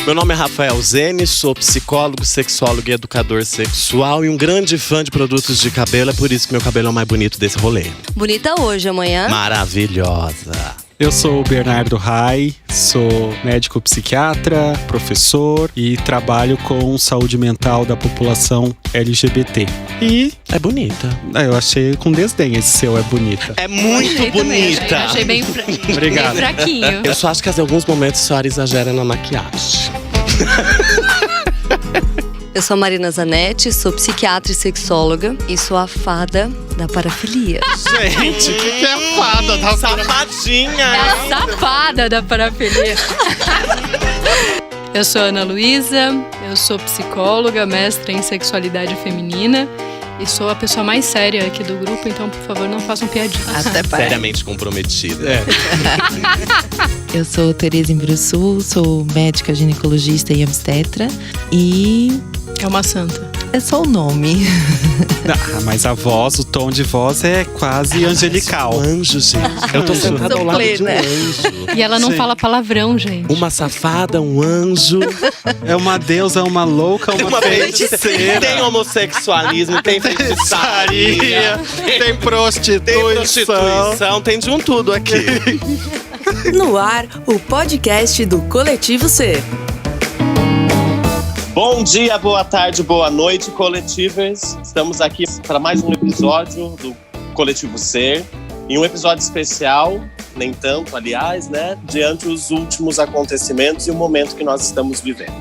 Meu nome é Rafael Zene, sou psicólogo, sexólogo e educador sexual e um grande fã de produtos de cabelo. É por isso que meu cabelo é o mais bonito desse rolê. Bonita hoje, amanhã. Maravilhosa. Eu sou o Bernardo Rai, sou médico psiquiatra, professor e trabalho com saúde mental da população LGBT. E é bonita. Eu achei com desdém esse seu é bonita. É muito bonita. Achei bem, Obrigado. bem fraquinho. Eu só acho que em alguns momentos a senhora exagera na maquiagem. Eu sou a Marina Zanetti, sou psiquiatra e sexóloga e sou a fada da parafilia. Gente, o que é fada da Safadinha! É a safada da parafilia. Eu sou a Ana Luísa, eu sou psicóloga, mestra em sexualidade feminina e sou a pessoa mais séria aqui do grupo, então, por favor, não façam piadinhas. Até parece. Seriamente comprometida. É. Eu sou Tereza Imbruçu, sou médica ginecologista e obstetra e É uma santa. é só o nome. Mas a voz, o tom de voz é quase angelical. Um anjo, gente. Eu tô sentada ao lado de um anjo. E ela não Sim. fala palavrão, gente. Uma safada, um anjo. É uma deusa, uma louca, uma feiticeira. Tem homossexualismo, tem feitiçaria, Tem prostituição. tem prostituição, tem de um tudo aqui. No ar, o podcast do Coletivo C. Bom dia, boa tarde, boa noite, coletivers. Estamos aqui para mais um episódio do Coletivo Ser. E um episódio especial, nem tanto, aliás, né? Diante dos últimos acontecimentos e o momento que nós estamos vivendo.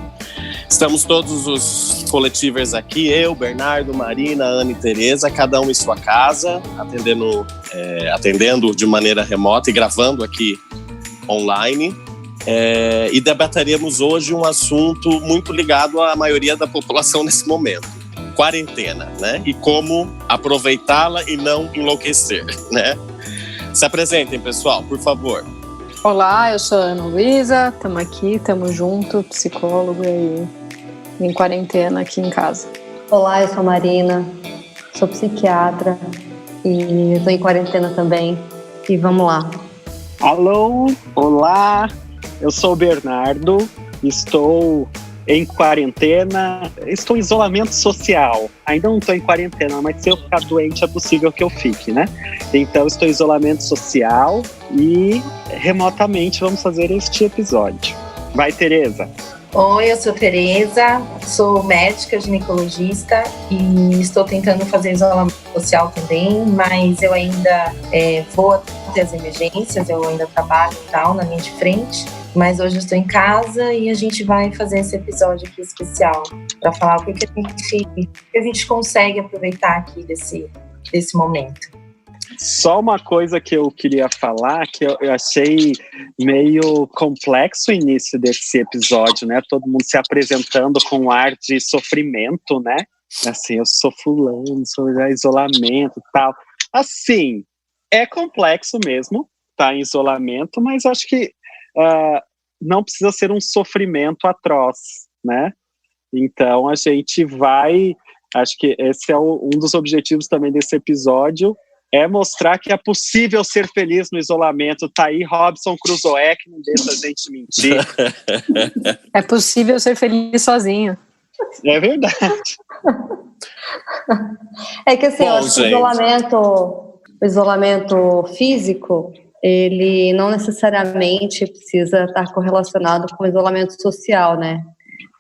Estamos todos os coletivers aqui, eu, Bernardo, Marina, Ana e Tereza, cada um em sua casa, atendendo de maneira remota e gravando aqui online. E debateremos hoje um assunto muito ligado à maioria da população nesse momento. Quarentena, né? E como aproveitá-la e não enlouquecer, né? Se apresentem, pessoal, por favor. Olá, eu sou a Ana Luísa, estamos aqui, estamos junto, psicólogo e em quarentena aqui em casa. Olá, eu sou a Marina, sou psiquiatra e estou em quarentena também. E vamos lá. Alô, olá, eu sou o Bernardo, estou em quarentena, estou em isolamento social. Ainda não estou em quarentena, mas se eu ficar doente é possível que eu fique, né? Então estou em isolamento social e remotamente vamos fazer este episódio. Vai, Tereza. Oi, eu sou Tereza, sou médica ginecologista e estou tentando fazer isolamento social também, mas eu ainda vou até as emergências, eu ainda trabalho e tal na linha de frente, mas hoje eu estou em casa e a gente vai fazer esse episódio aqui especial para falar o que a gente consegue aproveitar aqui desse momento. Só uma coisa que eu queria falar, que eu achei meio complexo o início desse episódio, né? Todo mundo se apresentando com um ar de sofrimento, né? Assim, eu sou fulano, sou isolamento e tal. Assim, é complexo mesmo, tá em isolamento, mas acho que não precisa ser um sofrimento atroz, né? Então a gente vai, acho que esse é um dos objetivos também desse episódio, é mostrar que é possível ser feliz no isolamento. Tá aí Robson Crusoe, que não deixa a gente mentir. É possível ser feliz sozinho. É verdade. É que assim, Bom, eu acho que o isolamento físico, ele não necessariamente precisa estar correlacionado com o isolamento social, né?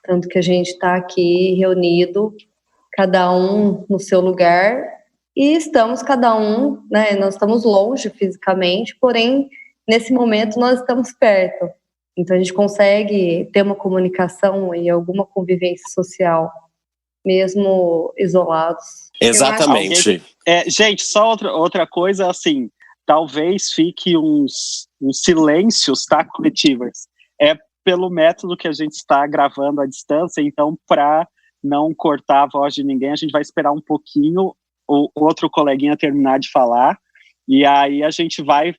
Tanto que a gente está aqui reunido, cada um no seu lugar, e estamos cada um, né? Nós estamos longe fisicamente, porém, nesse momento nós estamos perto. Então a gente consegue ter uma comunicação e alguma convivência social, mesmo isolados. Exatamente. Gente, só outra coisa, assim, talvez fique uns silêncios, tá, coletivas? É pelo método que a gente está gravando à distância, então, para não cortar a voz de ninguém, a gente vai esperar um pouquinho o outro coleguinha terminar de falar, e aí a gente vai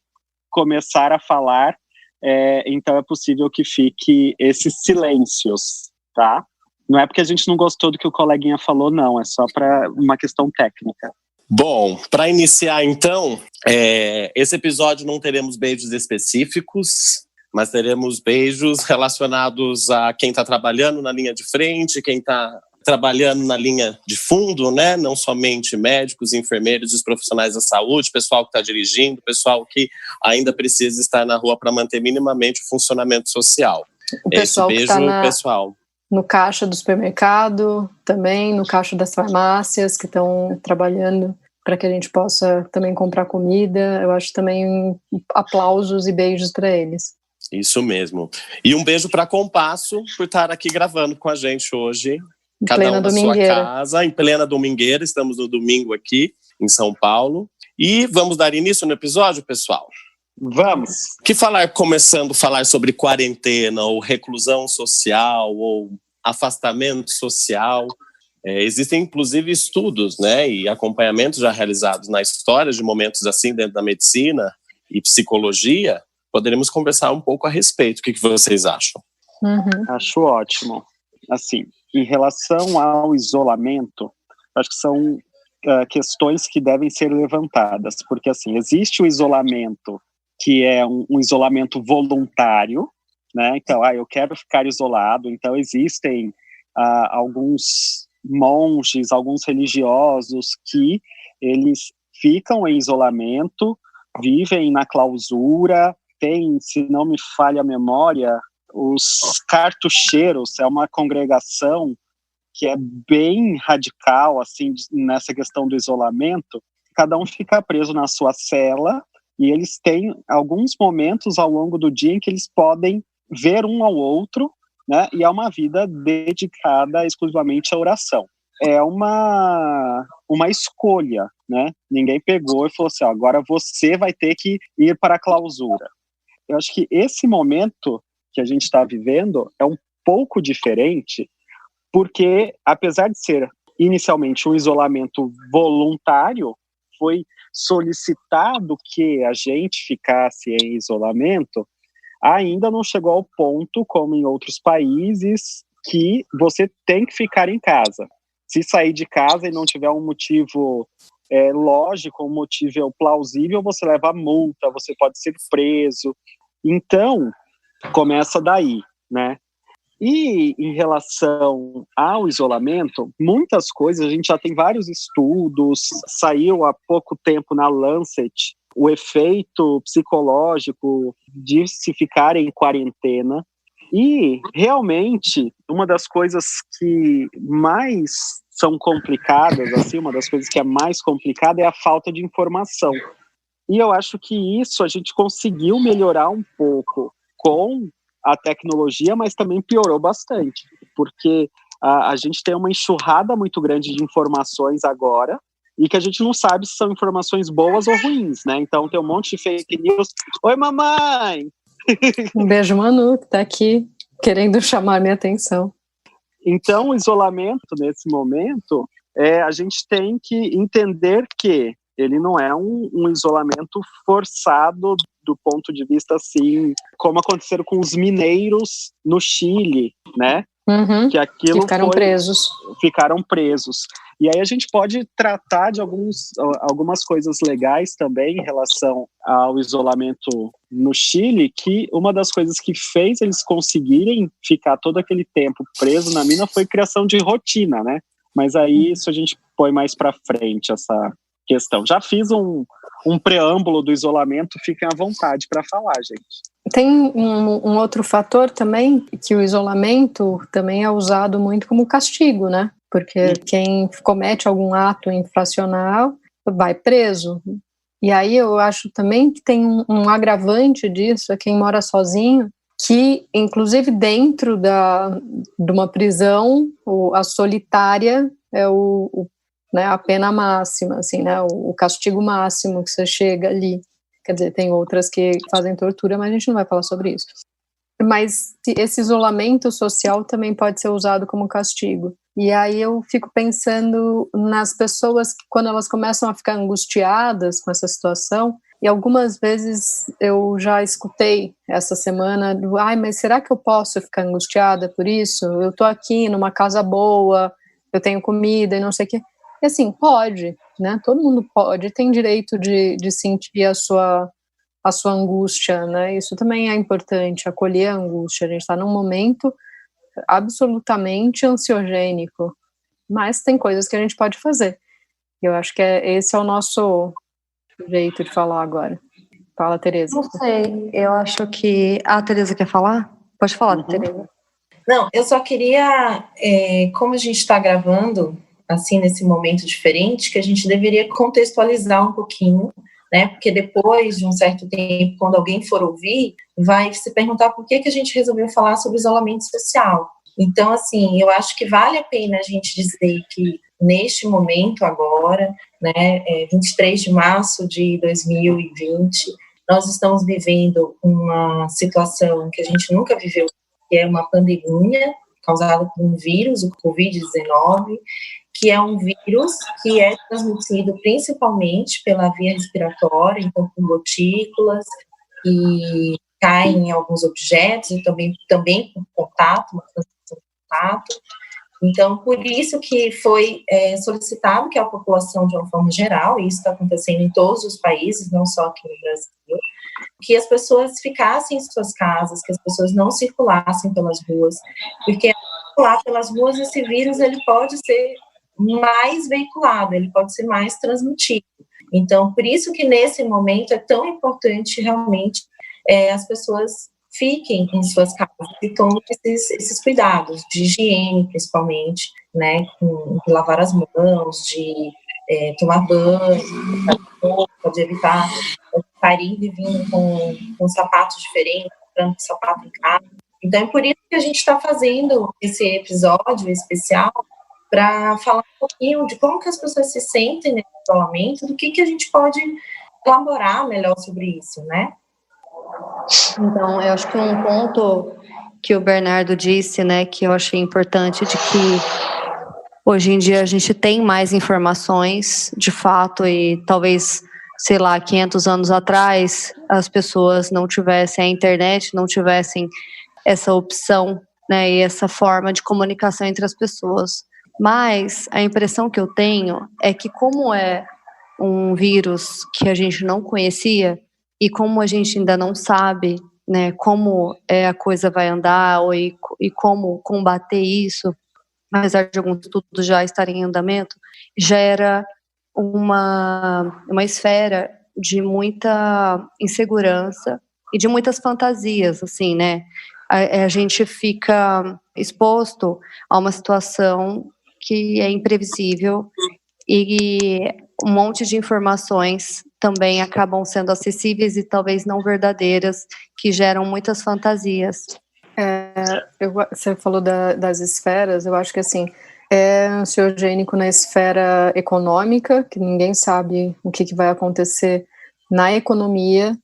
começar a falar, então é possível que fique esses silêncios, tá? Não é porque a gente não gostou do que o coleguinha falou, não, é só para uma questão técnica. Bom, para iniciar então, esse episódio não teremos beijos específicos, mas teremos beijos relacionados a quem está trabalhando na linha de frente, quem está trabalhando na linha de fundo, né? Não somente médicos, enfermeiros, os profissionais da saúde, pessoal que está dirigindo, pessoal que ainda precisa estar na rua para manter minimamente o funcionamento social. O pessoal Esse beijo, que tá pessoal. No caixa do supermercado, também no caixa das farmácias que estão trabalhando para que a gente possa também comprar comida. Eu acho também aplausos e beijos para eles. Isso mesmo. E um beijo para Compasso por estar aqui gravando com a gente hoje. Cada um na sua casa, em plena domingueira. Estamos no domingo aqui em São Paulo. E vamos dar início no episódio, pessoal? Vamos. Que começando a falar sobre quarentena, ou reclusão social, ou afastamento social. Existem, inclusive, estudos, né, e acompanhamentos já realizados na história de momentos assim dentro da medicina e psicologia. Poderemos conversar um pouco a respeito. O que vocês acham? Acho ótimo. Assim, em relação ao isolamento, acho que são questões que devem ser levantadas, porque assim, existe o isolamento que é um isolamento voluntário, né? Então, eu quero ficar isolado. Então, existem alguns monges, alguns religiosos que eles ficam em isolamento, vivem na clausura. Tem, se não me falha a memória, os cartucheiros, é uma congregação que é bem radical, assim, nessa questão do isolamento. Cada um fica preso na sua cela e eles têm alguns momentos ao longo do dia em que eles podem ver um ao outro, né? E é uma vida dedicada exclusivamente à oração. É uma escolha, né? Ninguém pegou e falou assim, agora você vai ter que ir para a clausura. Eu acho que esse momento que a gente está vivendo é um pouco diferente, porque apesar de ser inicialmente um isolamento voluntário, foi solicitado que a gente ficasse em isolamento, ainda não chegou ao ponto, como em outros países, que você tem que ficar em casa. Se sair de casa e não tiver um motivo lógico, um motivo plausível, você leva multa, você pode ser preso. Então, começa daí, né? E em relação ao isolamento, muitas coisas, a gente já tem vários estudos, saiu há pouco tempo na Lancet o efeito psicológico de se ficar em quarentena. E, realmente, uma das coisas que mais são complicadas, assim, uma das coisas que é mais complicada é a falta de informação. E eu acho que isso a gente conseguiu melhorar um pouco com a tecnologia, mas também piorou bastante, porque a gente tem uma enxurrada muito grande de informações agora, e que a gente não sabe se são informações boas ou ruins, né? Então tem um monte de fake news. Oi, mamãe! Um beijo, Manu, que tá aqui querendo chamar minha atenção. Então, o isolamento, nesse momento, a gente tem que entender que ele não é um isolamento forçado do ponto de vista, assim, como aconteceu com os mineiros no Chile, né? Que aquilo ficaram presos. E aí a gente pode tratar de algumas coisas legais também em relação ao isolamento no Chile, que uma das coisas que fez eles conseguirem ficar todo aquele tempo preso na mina foi criação de rotina, né? Mas aí isso a gente põe mais para frente, essa questão. Já fiz um preâmbulo do isolamento, fiquem à vontade para falar, gente. Tem um outro fator também, que o isolamento também é usado muito como castigo, né? Porque quem comete algum ato infracional vai preso. E aí eu acho também que tem um agravante disso, é quem mora sozinho, que inclusive dentro de uma prisão, a solitária é né, a pena máxima, assim, né, o castigo máximo que você chega ali. Quer dizer, tem outras que fazem tortura, mas a gente não vai falar sobre isso. Mas esse isolamento social também pode ser usado como castigo. E aí eu fico pensando nas pessoas que, quando elas começam a ficar angustiadas com essa situação, e algumas vezes eu já escutei essa semana, mas será que eu posso ficar angustiada por isso? Eu tô aqui numa casa boa, eu tenho comida e não sei o quê. E assim, pode, né? Todo mundo pode, tem direito de sentir a sua a sua angústia, né? Isso também é importante, acolher a angústia. A gente está num momento absolutamente ansiogênico, mas tem coisas que a gente pode fazer. Eu acho que esse é o nosso jeito de falar agora. Fala, Tereza. Não sei, eu acho que... A Tereza quer falar? Pode falar, Tereza. Não, eu só queria, como a gente está gravando, assim, nesse momento diferente, que a gente deveria contextualizar um pouquinho, né? Porque depois de um certo tempo, quando alguém for ouvir, vai se perguntar por que a gente resolveu falar sobre isolamento social. Então, assim, eu acho que vale a pena a gente dizer que neste momento agora, né, 23 de março de 2020, nós estamos vivendo uma situação que a gente nunca viveu, que é uma pandemia causada por um vírus, o Covid-19, que é um vírus que é transmitido principalmente pela via respiratória, então com gotículas, e caem em alguns objetos, e também com contato, uma transmissão de contato. Então, por isso que foi solicitado que a população, de uma forma geral, e isso está acontecendo em todos os países, não só aqui no Brasil, que as pessoas ficassem em suas casas, que as pessoas não circulassem pelas ruas, porque circular pelas ruas, esse vírus ele pode ser mais veiculado, ele pode ser mais transmitido. Então, por isso que nesse momento é tão importante realmente as pessoas fiquem em suas casas e tomem esses cuidados de higiene, principalmente, né, de lavar as mãos, de tomar banho, de evitar sair vindo com sapatos diferentes, comprando sapato em casa. Então, é por isso que a gente está fazendo esse episódio especial para falar um pouquinho de como que as pessoas se sentem nesse isolamento, do que a gente pode elaborar melhor sobre isso, né? Então, eu acho que um ponto que o Bernardo disse, né, que eu achei importante, de que hoje em dia a gente tem mais informações, de fato, e talvez, sei lá, 500 anos atrás, as pessoas não tivessem a internet, não tivessem essa opção, né, e essa forma de comunicação entre as pessoas. Mas a impressão que eu tenho é que, como é um vírus que a gente não conhecia, e como a gente ainda não sabe, né, como a coisa vai andar e como combater isso, apesar de alguns estudos já estarem em andamento, gera uma esfera de muita insegurança e de muitas fantasias, assim, né? A gente fica exposto a uma situação que é imprevisível e um monte de informações também acabam sendo acessíveis e talvez não verdadeiras, que geram muitas fantasias. Você falou das esferas, eu acho que assim, é ansiogênico na esfera econômica, que ninguém sabe o que vai acontecer na economia,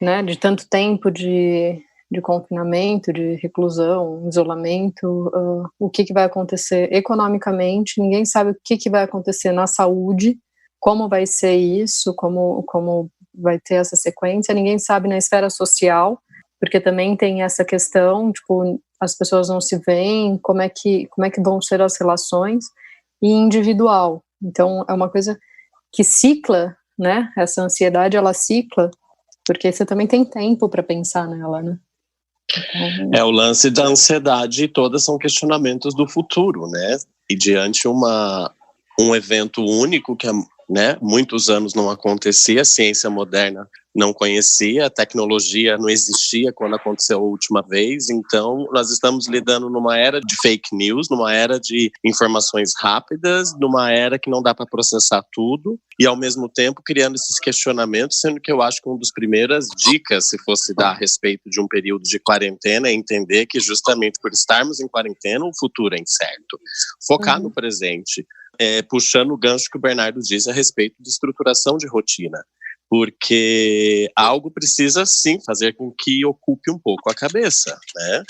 né, de tanto tempo de confinamento, de reclusão, isolamento, o que vai acontecer economicamente, ninguém sabe o que vai acontecer na saúde, como vai ser isso, como vai ter essa sequência, ninguém sabe na esfera social, porque também tem essa questão, tipo, as pessoas não se veem, como é que vão ser as relações, e individual. Então, é uma coisa que cicla, né, essa ansiedade, ela cicla, porque você também tem tempo para pensar nela, né? É o lance da ansiedade, e todas são questionamentos do futuro, né? E diante um evento único que, né, muitos anos não acontecia, a ciência moderna não conhecia, a tecnologia não existia quando aconteceu a última vez, então nós estamos lidando numa era de fake news, numa era de informações rápidas, numa era que não dá para processar tudo, e ao mesmo tempo criando esses questionamentos, sendo que eu acho que uma das primeiras dicas, se fosse dar a respeito de um período de quarentena, é entender que justamente por estarmos em quarentena, o futuro é incerto. Focar no presente, puxando o gancho que o Bernardo diz a respeito de estruturação de rotina. Porque algo precisa, sim, fazer com que ocupe um pouco a cabeça, né?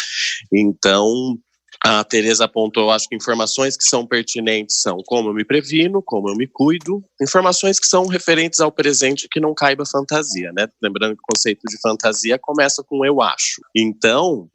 Então, a Tereza apontou, acho que informações que são pertinentes são como eu me previno, como eu me cuido, informações que são referentes ao presente que não caiba fantasia, né? Lembrando que o conceito de fantasia começa com eu acho. Então,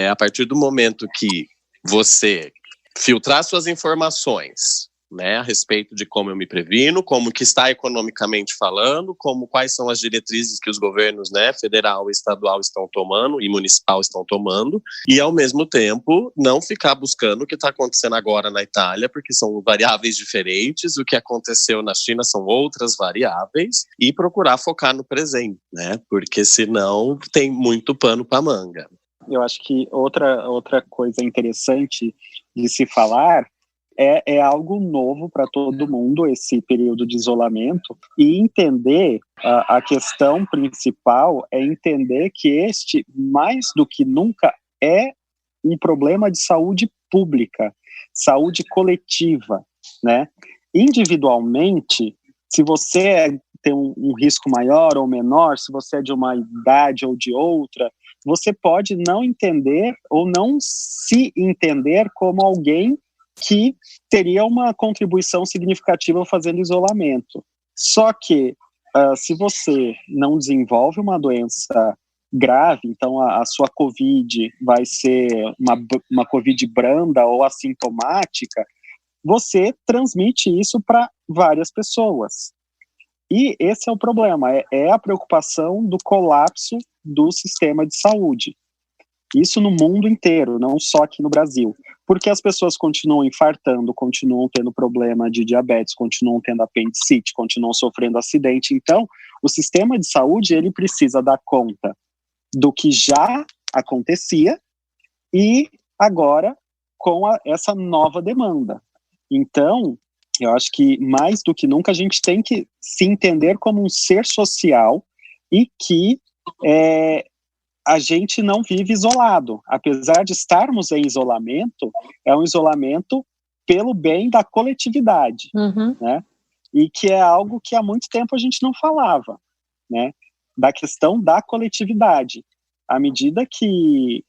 a partir do momento que você filtrar suas informações, né, a respeito de como eu me previno, como que está economicamente falando, quais são as diretrizes que os governos, né, federal e estadual estão tomando e municipal estão tomando, e ao mesmo tempo não ficar buscando o que está acontecendo agora na Itália, porque são variáveis diferentes, o que aconteceu na China são outras variáveis, e procurar focar no presente, né, porque senão tem muito pano para manga. Eu acho que outra coisa interessante de se falar é algo novo para todo mundo, esse período de isolamento, e entender, a questão principal é entender que este, mais do que nunca, é um problema de saúde pública, saúde coletiva, né? Individualmente, se você tem um risco maior ou menor, se você é de uma idade ou de outra, você pode não entender ou não se entender como alguém que teria uma contribuição significativa fazendo isolamento. Só que, se você não desenvolve uma doença grave, então a sua COVID vai ser uma COVID branda ou assintomática, você transmite isso para várias pessoas. E esse é o problema, é a preocupação do colapso do sistema de saúde. Isso no mundo inteiro, não só aqui no Brasil. Porque as pessoas continuam infartando, continuam tendo problema de diabetes, continuam tendo apendicite, continuam sofrendo acidente. Então, o sistema de saúde, ele precisa dar conta do que já acontecia e agora com essa nova demanda. Então, eu acho que mais do que nunca a gente tem que se entender como um ser social e que a gente não vive isolado. Apesar de estarmos em isolamento, é um isolamento pelo bem da coletividade, né? E que é algo que há muito tempo a gente não falava, né? Da questão da coletividade. À medida que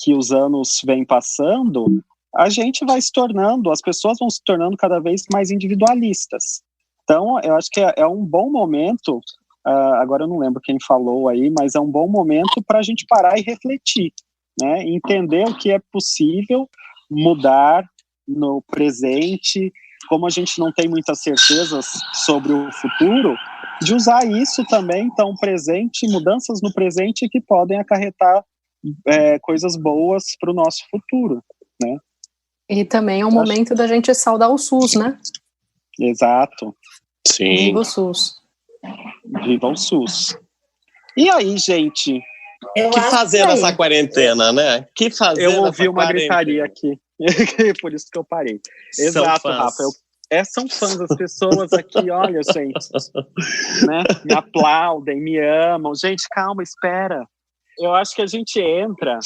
os anos vêm passando, a gente vai se tornando, as pessoas vão se tornando cada vez mais individualistas. Então, eu acho que é um bom momento, agora eu não lembro quem falou aí, mas é um bom momento para a gente parar e refletir, né? Entender o que é possível mudar no presente, como a gente não tem muitas certezas sobre o futuro, de usar isso também, então, presente, mudanças no presente que podem acarretar coisas boas para o nosso futuro, né? E também é um momento da gente saudar o SUS, né? Exato. Sim. Viva o SUS. Viva o SUS. E aí, gente? O que fazer nessa quarentena, né? Que fazer Eu ouvi uma quarentena? Gritaria aqui. Por isso que eu parei. Exato, Rafa. São fãs das pessoas aqui, olha, gente. Né? Me aplaudem, me amam. Gente, calma, espera. Eu acho que a gente entra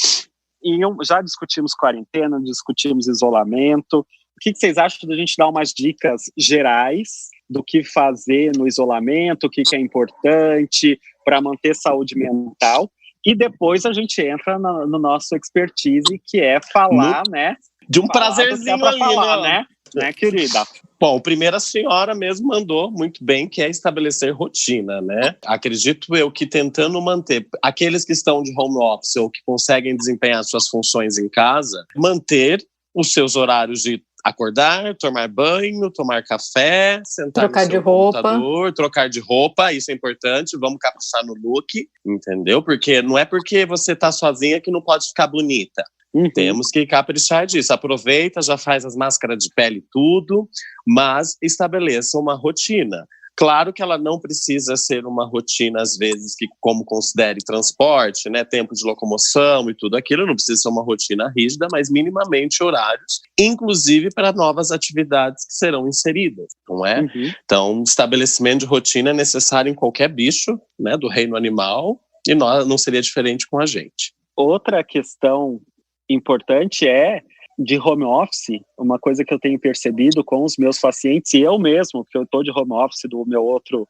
e já discutimos quarentena, discutimos isolamento. O que vocês acham da gente dar umas dicas gerais do que fazer no isolamento, o que é importante para manter saúde mental? E depois a gente entra no nosso expertise, que é falar, né? De um prazerzinho ali, falar, né, querida? Bom, primeiro a senhora mesmo mandou muito bem, que é estabelecer rotina, né? Acredito eu que tentando manter aqueles que estão de home office ou que conseguem desempenhar suas funções em casa, manter os seus horários de acordar, tomar banho, tomar café, sentar trocar no seu de roupa, computador, trocar de roupa, isso é importante, vamos caprichar no look, entendeu? Porque não é porque você tá sozinha que não pode ficar bonita. Temos que caprichar disso. Aproveita, já faz as máscaras de pele e tudo, mas estabeleça uma rotina. Claro que ela não precisa ser uma rotina, às vezes, que como considere transporte, né, tempo de locomoção e tudo aquilo, não precisa ser uma rotina rígida, mas minimamente horários, inclusive para novas atividades que serão inseridas, não é? Então, estabelecimento de rotina é necessário em qualquer bicho, né, do reino animal, e não seria diferente com a gente. Outra questão importante é de home office, uma coisa que eu tenho percebido com os meus pacientes, e eu mesmo, porque eu estou de home office do meu outro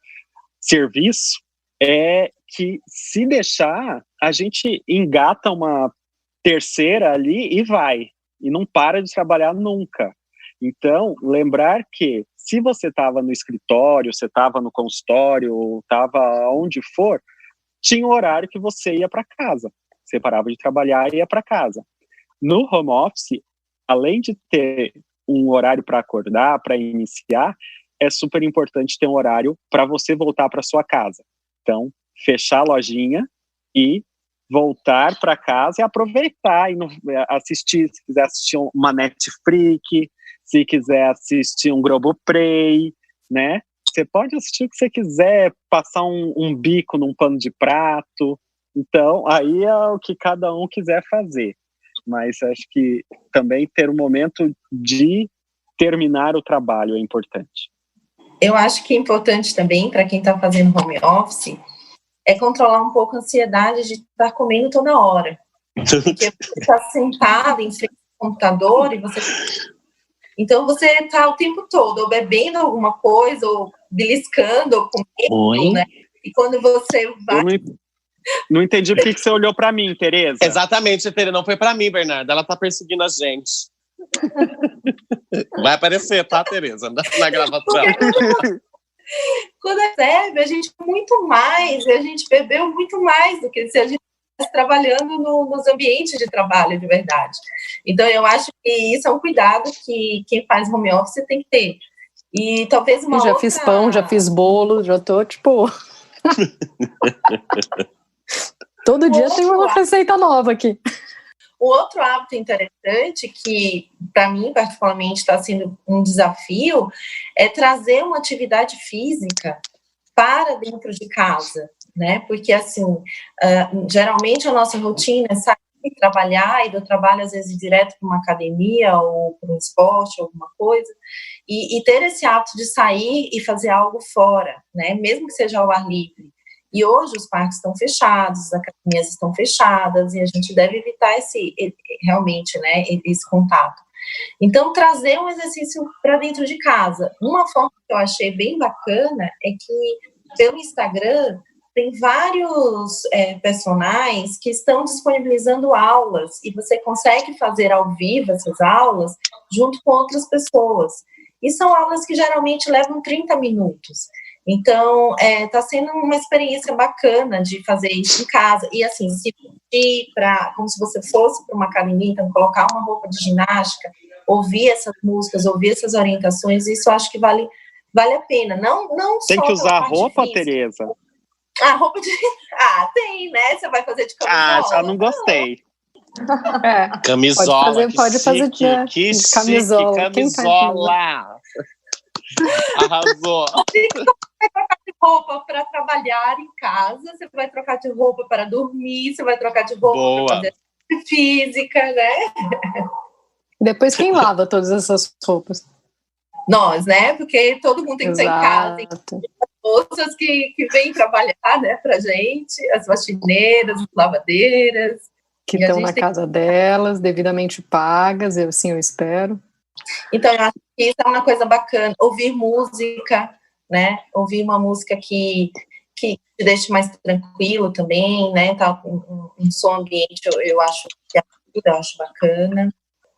serviço, é que se deixar, a gente engata uma terceira ali e vai, e não para de trabalhar nunca. Então, lembrar que se você estava no escritório, você estava no consultório, estava onde for, tinha um horário que você ia para casa. Você parava de trabalhar e ia para casa. No home office, além de ter um horário para acordar, para iniciar, é super importante ter um horário para você voltar para sua casa. Então, fechar a lojinha e voltar para casa e aproveitar e assistir, se quiser assistir uma Netflix, se quiser assistir um Globoplay, né? Você pode assistir o que você quiser, passar um bico num pano de prato. Então, aí é o que cada um quiser fazer. Mas acho que também ter um momento de terminar o trabalho é importante. Eu acho que é importante também, para quem está fazendo home office, é controlar um pouco a ansiedade de estar comendo toda hora. Porque você está sentado em frente ao computador e você... Então você está o tempo todo ou bebendo alguma coisa, ou beliscando, ou comendo, né? E quando você vai... Não entendi por que você olhou para mim, Tereza. Exatamente, Tereza, não foi para mim, Bernardo. Ela tá perseguindo a gente. Vai aparecer, tá, Tereza? Na gravação. Quando recebe, a gente muito mais, a gente bebeu muito mais do que se a gente estivesse trabalhando nos ambientes de trabalho, de verdade. Então, eu acho que isso é um cuidado que quem faz home office tem que ter. E talvez uma outra... fiz pão, já fiz bolo, já tô, tipo... Todo dia tem uma receita nova aqui. O outro hábito interessante, que para mim particularmente está sendo um desafio, é trazer uma atividade física para dentro de casa, né? Porque assim, geralmente a nossa rotina é sair e trabalhar, e do trabalho às vezes ir direto para uma academia ou para um esporte, alguma coisa, e ter esse hábito de sair e fazer algo fora, né? Mesmo que seja ao ar livre. E hoje os parques estão fechados, as academias estão fechadas, e a gente deve evitar realmente, né, esse contato. Então, trazer um exercício para dentro de casa. Uma forma que eu achei bem bacana é que, pelo Instagram, tem vários personagens que estão disponibilizando aulas, e você consegue fazer ao vivo essas aulas junto com outras pessoas. E são aulas que geralmente levam 30 minutos. Então, está sendo uma experiência bacana de fazer isso em casa. E, assim, se pedir como se você fosse para uma academia, então, colocar uma roupa de ginástica, ouvir essas músicas, ouvir essas orientações, isso eu acho que vale a pena. Não tem só que usar roupa, física. Tereza? A roupa de... tem, né? Você vai fazer de camisola. Já não gostei. Camisola, pode fazer de camisola. Camisola. Arrasou. Você vai trocar de roupa para trabalhar em casa, você vai trocar de roupa para dormir, você vai trocar de roupa para fazer física, né? Depois quem lava todas essas roupas? Nós, né? Porque todo mundo tem que estar em casa. Tem moças que vêm trabalhar, né, pra gente, as faxineiras, as lavadeiras. Que estão na casa delas, devidamente pagas, eu espero. Então, eu acho que isso é uma coisa bacana. Ouvir música, né? Ouvir uma música que te deixe mais tranquilo também, né? Tá, um som ambiente, eu acho que ajuda, eu acho bacana.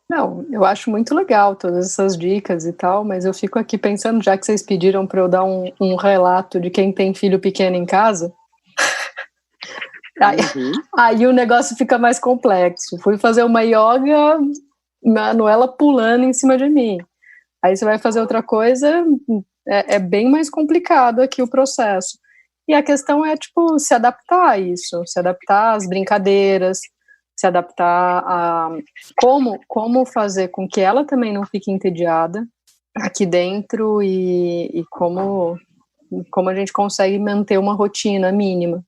Não, eu acho muito legal todas essas dicas e tal, mas eu fico aqui pensando, já que vocês pediram para eu dar um relato de quem tem filho pequeno em casa, aí o negócio fica mais complexo. Fui fazer uma yoga, Manuela pulando em cima de mim. Aí você vai fazer outra coisa, é bem mais complicado aqui o processo. E a questão é, se adaptar a isso, se adaptar às brincadeiras, se adaptar a como fazer com que ela também não fique entediada aqui dentro e como a gente consegue manter uma rotina mínima,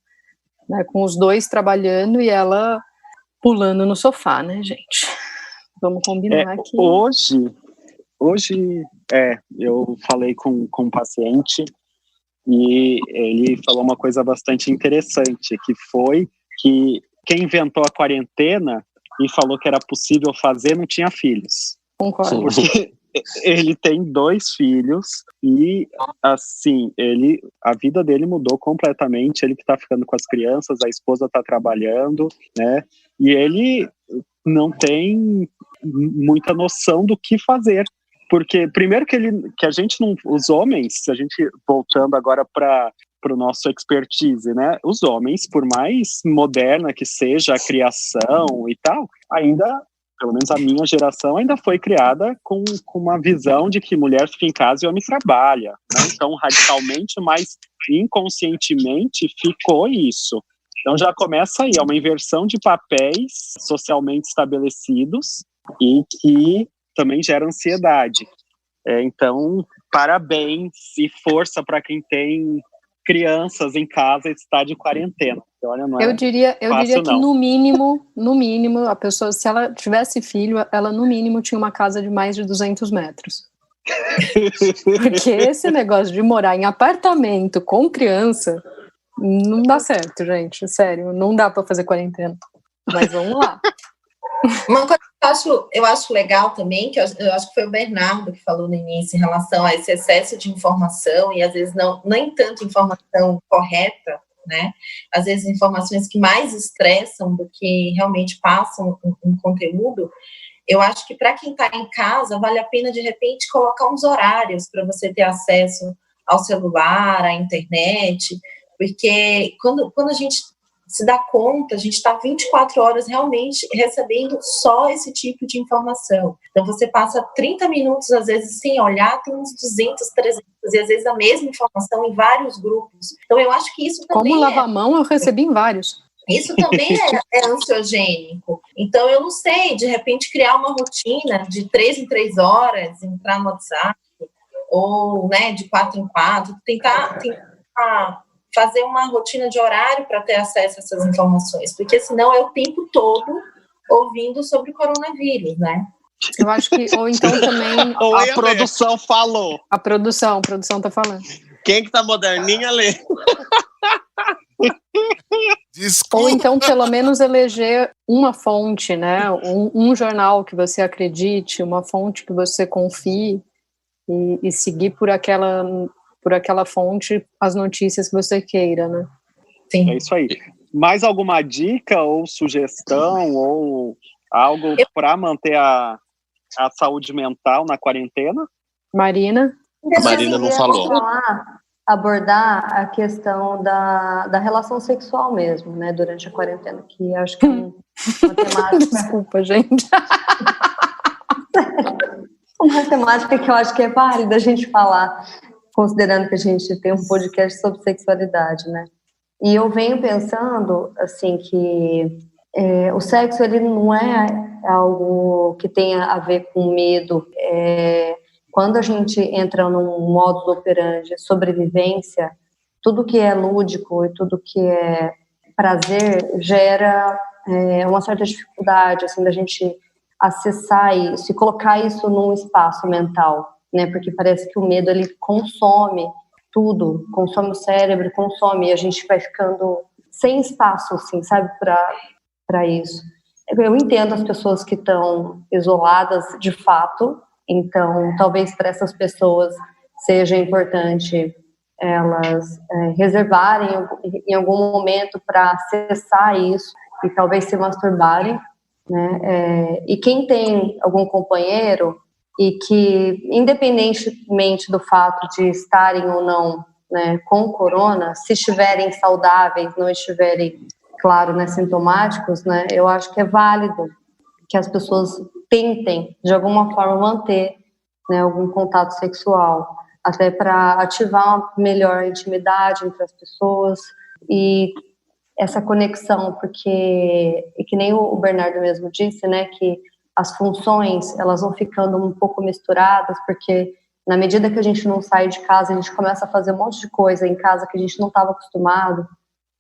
né, com os dois trabalhando e ela pulando no sofá, né, gente? Vamos combinar aqui. Hoje eu falei com um paciente e ele falou uma coisa bastante interessante, que foi que quem inventou a quarentena e falou que era possível fazer não tinha filhos. Concordo. Porque ele tem 2 filhos e, assim, a vida dele mudou completamente. Ele que está ficando com as crianças, a esposa está trabalhando, né? E ele não tem muita noção do que fazer. Porque, primeiro que a gente não... Os homens, se a gente voltando agora para o nosso expertise, né? Os homens, por mais moderna que seja a criação e tal, ainda pelo menos a minha geração, ainda foi criada com uma visão de que mulher fica em casa e homem trabalha, né? Então, radicalmente, mas inconscientemente ficou isso. Então já começa aí, é uma inversão de papéis socialmente estabelecidos e que também gera ansiedade. Então, parabéns e força para quem tem crianças em casa e está de quarentena. Olha, não é eu diria que não. no mínimo, a pessoa, se ela tivesse filho, ela no mínimo tinha uma casa de mais de 200 metros. Porque esse negócio de morar em apartamento com criança não dá certo, gente, sério, não dá para fazer quarentena. Mas vamos lá. Uma coisa que eu acho legal também, que eu acho que foi o Bernardo que falou no início em relação a esse excesso de informação e às vezes nem tanto informação correta, né? Às vezes informações que mais estressam do que realmente passam um conteúdo. Eu acho que para quem está em casa vale a pena de repente colocar uns horários para você ter acesso ao celular, à internet, porque quando a gente se dá conta, a gente está 24 horas realmente recebendo só esse tipo de informação. Então, você passa 30 minutos, às vezes, sem olhar, tem uns 200, 300, e às vezes a mesma informação em vários grupos. Então, eu acho que isso também Como lavar a mão, eu recebi em vários. Isso também é ansiogênico. Então, eu não sei, de repente, criar uma rotina de 3 em 3 horas, entrar no WhatsApp, ou, né, de 4 em 4, tentar fazer uma rotina de horário para ter acesso a essas informações, porque senão é o tempo todo ouvindo sobre o coronavírus, né? Eu acho que, ou então também... A produção falou. A produção tá falando. Quem que tá moderninha, lê. Ou então, pelo menos, eleger uma fonte, né? Um jornal que você acredite, uma fonte que você confie e seguir por aquela fonte as notícias que você queira, né? Sim. É isso aí. Mais alguma dica ou sugestão ou algo para manter a saúde mental na quarentena? Marina? Marina não falou. Abordar a questão da relação sexual mesmo, né, durante a quarentena, que acho que é uma temática... Desculpa, gente. Uma temática que eu acho que é válida a gente falar, considerando que a gente tem um podcast sobre sexualidade, né? E eu venho pensando, assim, que o sexo, ele não é algo que tenha a ver com medo. Quando a gente entra num modus operandi sobrevivência, tudo que é lúdico e tudo que é prazer gera uma certa dificuldade, assim, da gente acessar isso e colocar isso num espaço mental, né? Porque parece que o medo, ele consome tudo, consome o cérebro, consome, e a gente vai ficando sem espaço, assim, sabe, para isso. Eu entendo as pessoas que estão isoladas de fato, então talvez para essas pessoas seja importante elas reservarem em algum momento para acessar isso e talvez se masturbarem, né? E quem tem algum companheiro e que, independentemente do fato de estarem ou não, né, com corona, se estiverem saudáveis, não estiverem, claro, né, sintomáticos, né, eu acho que é válido que as pessoas tentem, de alguma forma, manter, né, algum contato sexual, até para ativar melhor a intimidade entre as pessoas e essa conexão, porque, e que nem o Bernardo mesmo disse, né, que as funções, elas vão ficando um pouco misturadas, porque na medida que a gente não sai de casa, a gente começa a fazer um monte de coisa em casa que a gente não estava acostumado,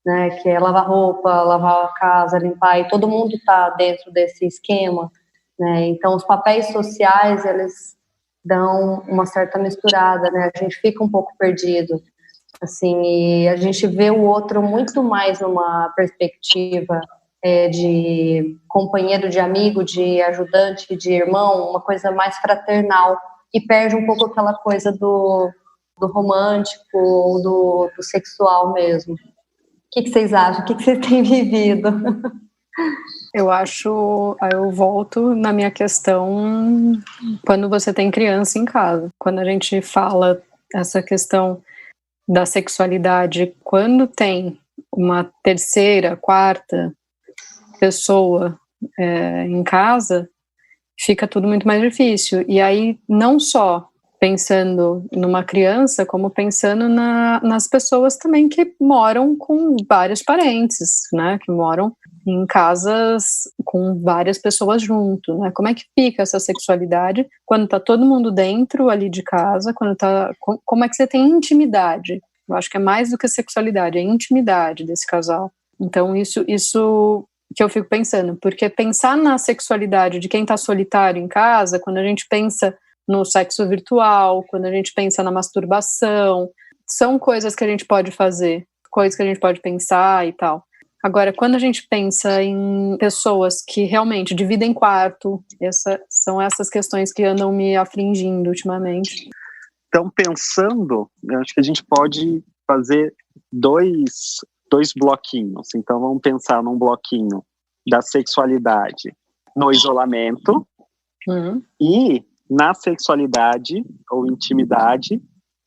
né, que é lavar roupa, lavar a casa, limpar, e todo mundo está dentro desse esquema, né, então os papéis sociais, eles dão uma certa misturada, né, a gente fica um pouco perdido, assim, e a gente vê o outro muito mais numa perspectiva de companheiro, de amigo, de ajudante, de irmão, uma coisa mais fraternal, e perde um pouco aquela coisa do romântico ou do sexual mesmo. O que vocês acham? O que vocês têm vivido? Eu volto na minha questão quando você tem criança em casa. Quando a gente fala essa questão da sexualidade, quando tem uma terceira, quarta pessoa em casa, fica tudo muito mais difícil. E aí, não só pensando numa criança, como pensando nas pessoas também que moram com vários parentes, né? Que moram em casas com várias pessoas junto, né? Como é que fica essa sexualidade quando tá todo mundo dentro ali de casa, como é que você tem intimidade? Eu acho que é mais do que sexualidade, é intimidade desse casal. Então isso que eu fico pensando, porque pensar na sexualidade de quem tá solitário em casa, quando a gente pensa no sexo virtual, quando a gente pensa na masturbação, são coisas que a gente pode fazer, coisas que a gente pode pensar e tal. Agora, quando a gente pensa em pessoas que realmente dividem quarto, são essas questões que andam me afligindo ultimamente. Então, pensando, eu acho que a gente pode fazer dois bloquinhos. Então, vamos pensar num bloquinho da sexualidade no isolamento e na sexualidade ou intimidade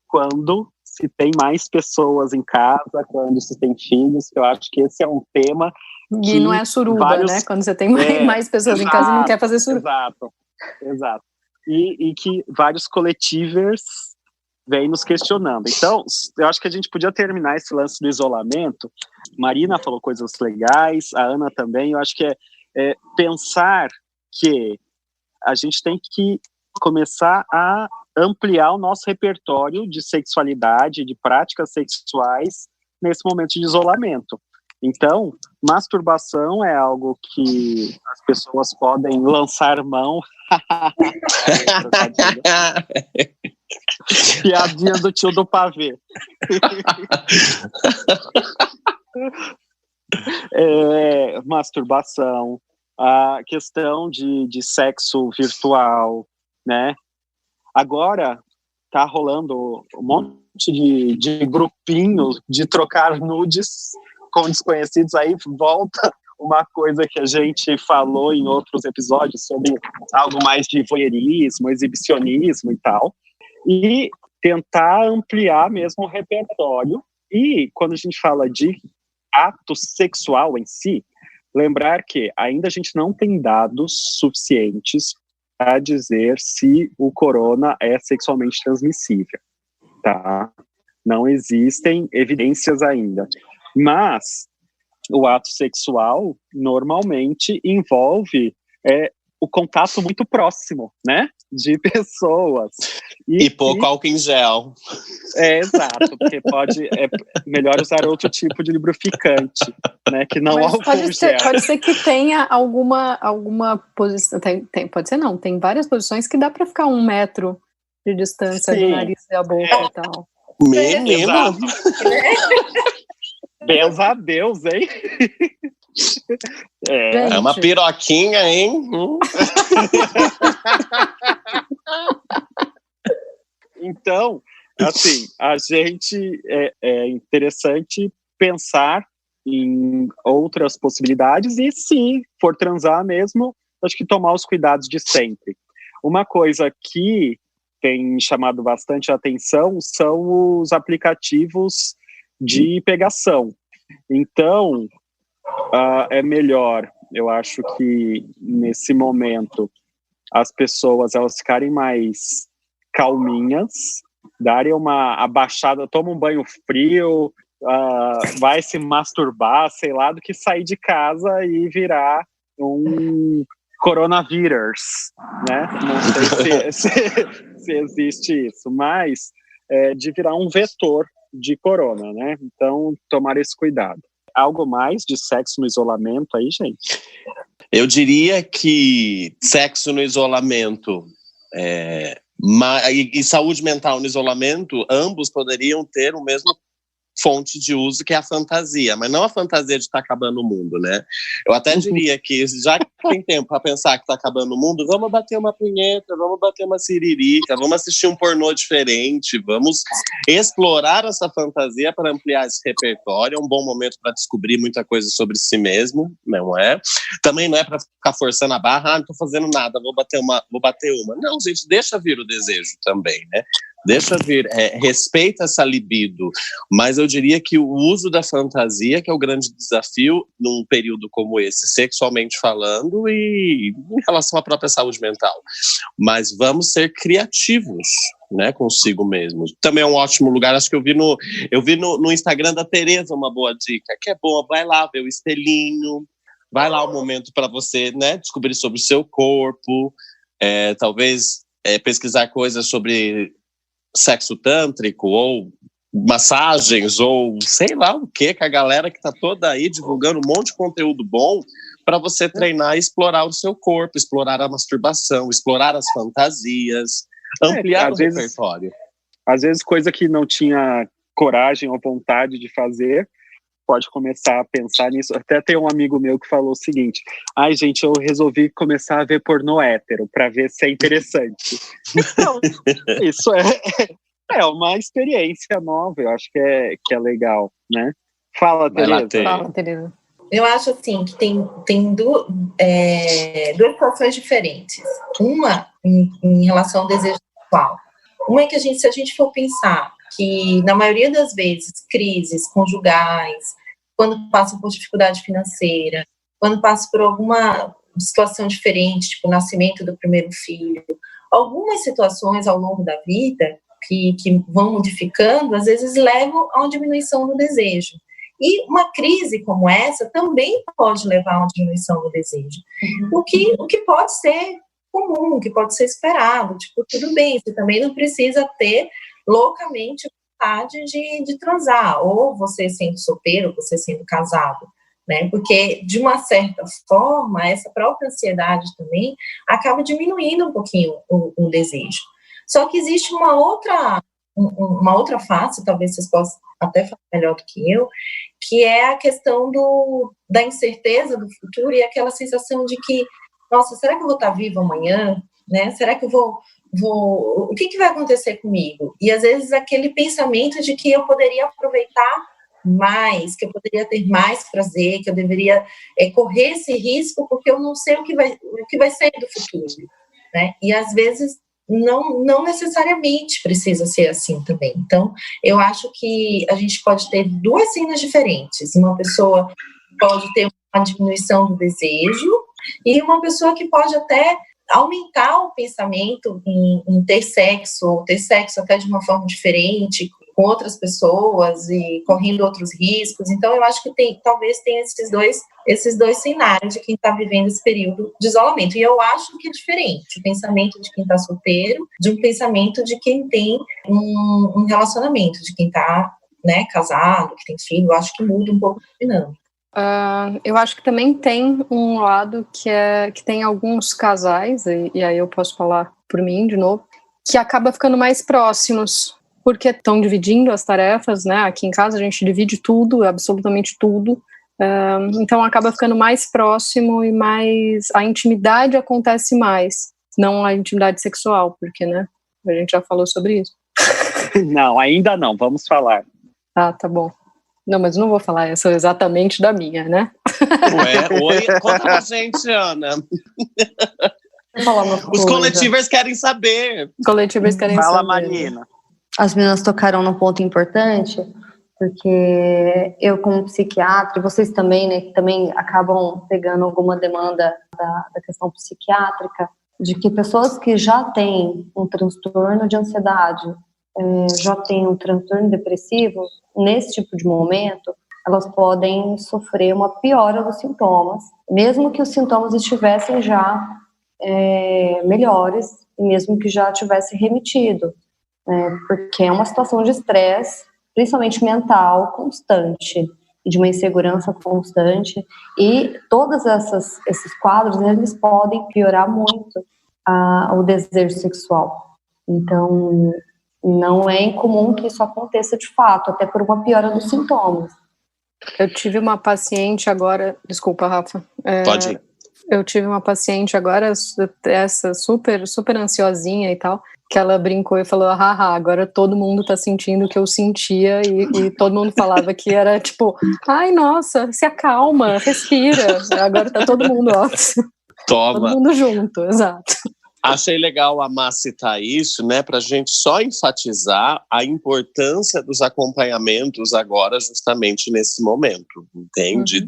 quando se tem mais pessoas em casa, quando se tem filhos, que eu acho que esse é um tema que e não é suruba, né? Quando você tem mais pessoas em casa e não quer fazer suruba. Exato. E que vários coletivers vêm nos questionando. Então, eu acho que a gente podia terminar esse lance do isolamento. Marina falou coisas legais, a Ana também. Eu acho que é pensar que a gente tem que começar a ampliar o nosso repertório de sexualidade, de práticas sexuais nesse momento de isolamento. Então, masturbação é algo que as pessoas podem lançar mão. Piadinha do tio do pavê. Masturbação, a questão de sexo virtual, né? Agora tá rolando um monte de grupinhos de trocar nudes com desconhecidos. Aí volta uma coisa que a gente falou em outros episódios sobre algo mais de voyeurismo, exibicionismo e tal, e tentar ampliar mesmo o repertório. E quando a gente fala de ato sexual em si, lembrar que ainda a gente não tem dados suficientes a dizer se o corona é sexualmente transmissível, tá? Não existem evidências ainda. Mas o ato sexual normalmente envolve o contato muito próximo, né? De pessoas. E pouco álcool em gel. Exato, porque é melhor usar outro tipo de lubrificante, né? Que não álcool em gel. Pode ser que tenha alguma posição. Pode ser não, tem várias posições que dá para ficar 1 metro de distância do nariz e da boca e tal. Menina! Benza a Deus, hein? É uma piroquinha, hein? Então, assim, a gente é interessante pensar em outras possibilidades e, se for transar mesmo, acho que tomar os cuidados de sempre. Uma coisa que tem chamado bastante atenção são os aplicativos de pegação. Então, é melhor, eu acho que nesse momento as pessoas elas ficarem mais calminhas, darem uma abaixada, toma um banho frio, vai se masturbar, sei lá, do que sair de casa e virar um coronavírus, né? Não sei se existe isso, mas de virar um vetor de corona, né? Então, tomar esse cuidado. Algo mais de sexo no isolamento aí, gente? Eu diria que sexo no isolamento e saúde mental no isolamento, ambos poderiam ter o mesmo fonte de uso, que é a fantasia, mas não a fantasia de estar acabando o mundo, né? Eu até diria que, já que tem tempo para pensar que está acabando o mundo, vamos bater uma punheta, vamos bater uma siririca, vamos assistir um pornô diferente, vamos explorar essa fantasia para ampliar esse repertório. É um bom momento para descobrir muita coisa sobre si mesmo, não é? Também não é para ficar forçando a barra, não estou fazendo nada, vou bater uma. Não, gente, deixa vir o desejo também, né? Deixa vir, respeita essa libido, mas eu diria que o uso da fantasia que é o grande desafio num período como esse, sexualmente falando e em relação à própria saúde mental. Mas vamos ser criativos, né, consigo mesmo. Também é um ótimo lugar, acho que eu vi no Instagram da Tereza uma boa dica, que é boa, vai lá ver o espelhinho, vai lá um momento para você, né, descobrir sobre o seu corpo, talvez pesquisar coisas sobre sexo tântrico, ou massagens, ou sei lá o que a galera que tá toda aí divulgando um monte de conteúdo bom para você treinar e explorar o seu corpo, explorar a masturbação, explorar as fantasias, ampliar o repertório. Às vezes coisa que não tinha coragem ou vontade de fazer, pode começar a pensar nisso. Até tem um amigo meu que falou o seguinte: ai, gente, eu resolvi começar a ver pornô hétero para ver se é interessante. Então, isso é uma experiência nova, eu acho que é legal, né? Fala, Tereza. Eu acho assim que tem duas situações diferentes. Uma em relação ao desejo sexual. Uma é que se a gente for pensar que na maioria das vezes crises conjugais, quando passa por dificuldade financeira, quando passa por alguma situação diferente, tipo o nascimento do primeiro filho, algumas situações ao longo da vida que vão modificando, às vezes levam a uma diminuição do desejo. E uma crise como essa também pode levar a uma diminuição do desejo. O que pode ser comum, o que pode ser esperado. Tipo, tudo bem, você também não precisa ter loucamente vontade de transar, ou você sendo solteiro, você sendo casado, né? Porque, de uma certa forma, essa própria ansiedade também acaba diminuindo um pouquinho o desejo. Só que existe uma outra face, talvez vocês possam até falar melhor do que eu, que é a questão da incerteza do futuro e aquela sensação de que, nossa, será que eu vou estar viva amanhã? Né? Será que eu vou o que vai acontecer comigo? E às vezes aquele pensamento de que eu poderia aproveitar mais, que eu poderia ter mais prazer, que eu deveria correr esse risco, porque eu não sei o que vai ser do futuro, né? E às vezes não necessariamente precisa ser assim também. Então, eu acho que a gente pode ter duas cenas diferentes. Uma pessoa pode ter uma diminuição do desejo e uma pessoa que pode até aumentar o pensamento em ter sexo, ou ter sexo até de uma forma diferente, com outras pessoas e correndo outros riscos. Então, eu acho que talvez tenha esses dois cenários de quem está vivendo esse período de isolamento. E eu acho que é diferente o pensamento de quem está solteiro de um pensamento de quem tem um relacionamento, de quem está, né, casado, que tem filho. Eu acho que muda um pouco a dinâmica. Eu acho que também tem um lado que tem alguns casais, e aí eu posso falar por mim de novo, que acaba ficando mais próximos, porque estão dividindo as tarefas, né? Aqui em casa a gente divide tudo, absolutamente tudo, então acaba ficando mais próximo e mais, a intimidade acontece mais, não a intimidade sexual, porque, né, a gente já falou sobre isso. Não, ainda não, vamos falar. Ah, tá bom. Não, mas não vou falar essa exatamente da minha, né? Oi, conta pra gente, Ana. Os coletivers querem saber. Coletivers querem saber. Fala, Marina. As meninas tocaram num ponto importante, porque eu como psiquiatra, e vocês também, né, que também acabam pegando alguma demanda da questão psiquiátrica, de que pessoas que já têm um transtorno de ansiedade, já têm um transtorno depressivo, nesse tipo de momento, elas podem sofrer uma piora dos sintomas, mesmo que os sintomas estivessem já melhores, e mesmo que já tivesse remitido, porque é uma situação de estresse, principalmente mental, constante, e de uma insegurança constante, e todos esses quadros, eles podem piorar muito o desejo sexual. Então, não é incomum que isso aconteça de fato, até por uma piora dos sintomas. Eu tive uma paciente agora, desculpa, Rafa. Pode ir. Eu tive uma paciente agora, essa super, super ansiosinha e tal, que ela brincou e falou, haha, agora todo mundo tá sentindo o que eu sentia, e todo mundo falava que era tipo, ai, nossa, se acalma, respira, agora tá todo mundo, ó. Toma. Todo mundo junto, exato. Achei legal a Má citar isso, né, para a gente só enfatizar a importância dos acompanhamentos agora, justamente nesse momento, entende?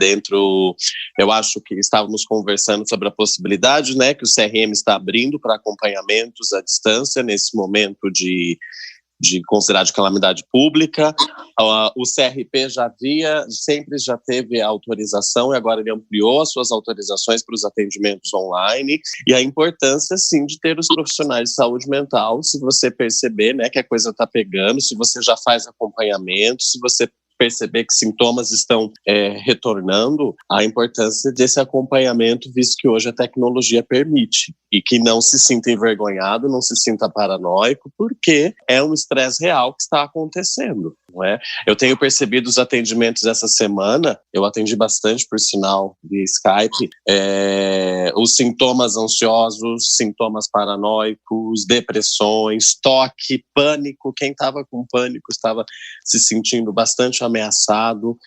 Eu acho que estávamos conversando sobre a possibilidade, né, que o CRM está abrindo para acompanhamentos à distância nesse momento de considerar de calamidade pública. O CRP sempre já teve a autorização e agora ele ampliou as suas autorizações para os atendimentos online, e a importância, sim, de ter os profissionais de saúde mental, se você perceber, né, que a coisa está pegando, se você já faz acompanhamento, se você perceber que sintomas estão retornando, a importância desse acompanhamento, visto que hoje a tecnologia permite, e que não se sinta envergonhado, não se sinta paranoico, porque é um estresse real que está acontecendo, não é? Eu tenho percebido os atendimentos essa semana, eu atendi bastante, por sinal, de Skype, os sintomas ansiosos, sintomas paranoicos, depressões, toque, pânico. Quem estava com pânico estava se sentindo bastante ameaçado,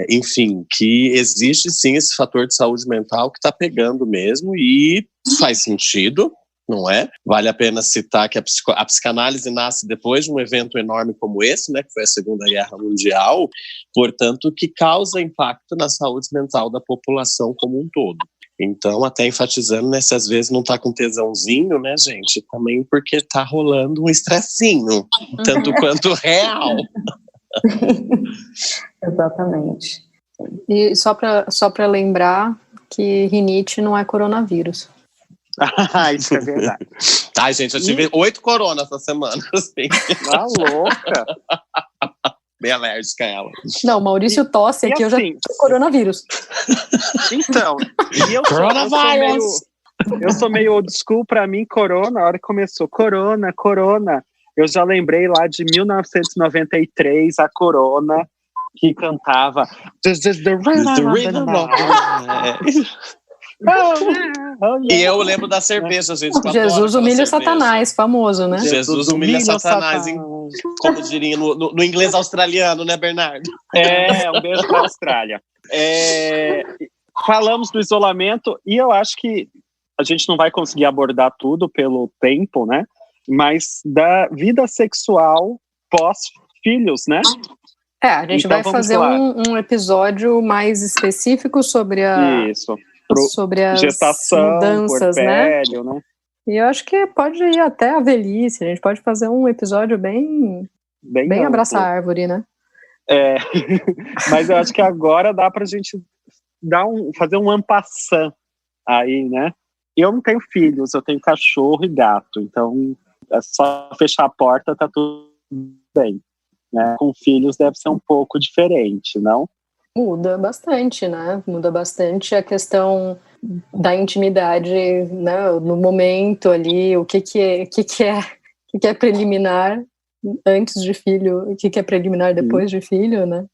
enfim, que existe sim esse fator de saúde mental que está pegando mesmo, e faz sentido, não é? Vale a pena citar que a psicanálise nasce depois de um evento enorme como esse, né, que foi a Segunda Guerra Mundial, portanto, que causa impacto na saúde mental da população como um todo. Então, até enfatizando, né, se às vezes não tá com tesãozinho, né, gente, também porque tá rolando um estressinho, tanto quanto real. Exatamente. E só para lembrar que rinite não é coronavírus. Isso é verdade. Ai, gente, eu tive 8 coronas essa semana, assim. Tá louca. Bem alérgica a ela. Não, Maurício tosse aqui, eu já tenho coronavírus. Então, e eu sou meio old school, pra mim, corona, a hora que começou, corona, eu já lembrei lá de 1993, a Corona, que cantava This is the rhythm of E eu lembro da cerveja, gente. Jesus humilha Satanás, famoso, né? Jesus humilha Satanás, como diria no inglês australiano, né, Bernardo? Um beijo pra Austrália. Falamos do isolamento, e eu acho que a gente não vai conseguir abordar tudo tempo, né? Mas da vida sexual pós-filhos, né? A gente então, vai fazer um episódio mais específico sobre sobre as gestação, mudanças, puerpério, né? E eu acho que pode ir até a velhice. A gente pode fazer um episódio bem abraçar a árvore, né? Mas eu acho que agora dá pra gente fazer um en passant aí, né? Eu não tenho filhos, eu tenho cachorro e gato, então é só fechar a porta, tá tudo bem, né? Com filhos deve ser um pouco diferente, não? Muda bastante, né? Muda bastante a questão da intimidade, né? No momento ali, o que é preliminar antes de filho, o que é preliminar depois de filho, né?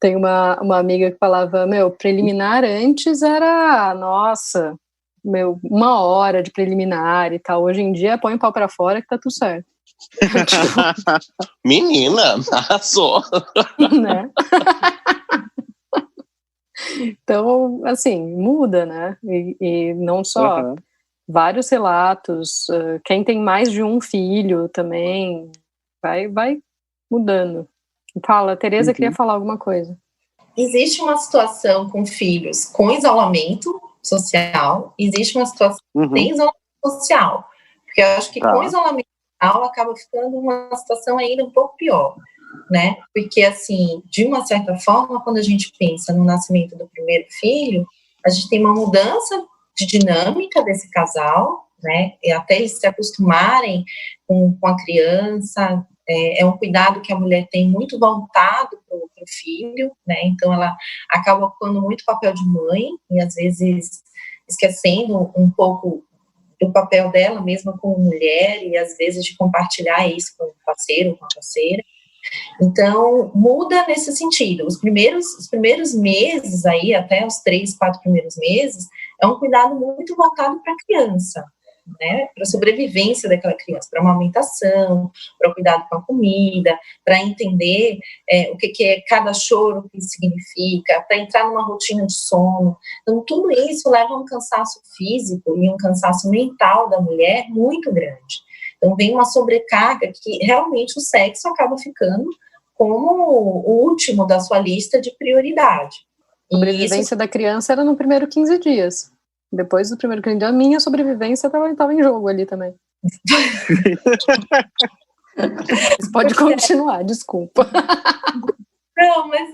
Tem uma amiga que falava, preliminar antes era, nossa, 1 hora de preliminar e tal. Hoje em dia, põe o pau pra fora que tá tudo certo. Menina, arrasou. Né? Então, assim, muda, né? E não só vários relatos, quem tem mais de um filho também vai mudando. Fala, Tereza queria falar alguma coisa. Existe uma situação com filhos com isolamento social, existe uma situação sem isolamento social, porque eu acho que com isolamento social acaba ficando uma situação ainda um pouco pior, né? Porque, assim, de uma certa forma, quando a gente pensa no nascimento do primeiro filho, a gente tem uma mudança de dinâmica desse casal, né? E até eles se acostumarem com a criança. É um cuidado que a mulher tem muito voltado para o filho, né? Então ela acaba ocupando muito o papel de mãe e às vezes esquecendo um pouco do papel dela mesma como mulher e às vezes de compartilhar isso com o parceiro, com a parceira. Então muda nesse sentido. Os primeiros meses aí, até os 3, 4 primeiros meses, é um cuidado muito voltado para a criança, né, para a sobrevivência daquela criança, para a amamentação, para o cuidado com a comida, para entender o que é cada choro, o que significa, para entrar numa rotina de sono. Então, tudo isso leva a um cansaço físico e um cansaço mental da mulher muito grande. Então, vem uma sobrecarga que realmente o sexo acaba ficando como o último da sua lista de prioridade. A sobrevivência da criança era no primeiro 15 dias. Depois do primeiro 15 dias, a minha sobrevivência estava em jogo ali também. Você pode continuar, desculpa. Não, mas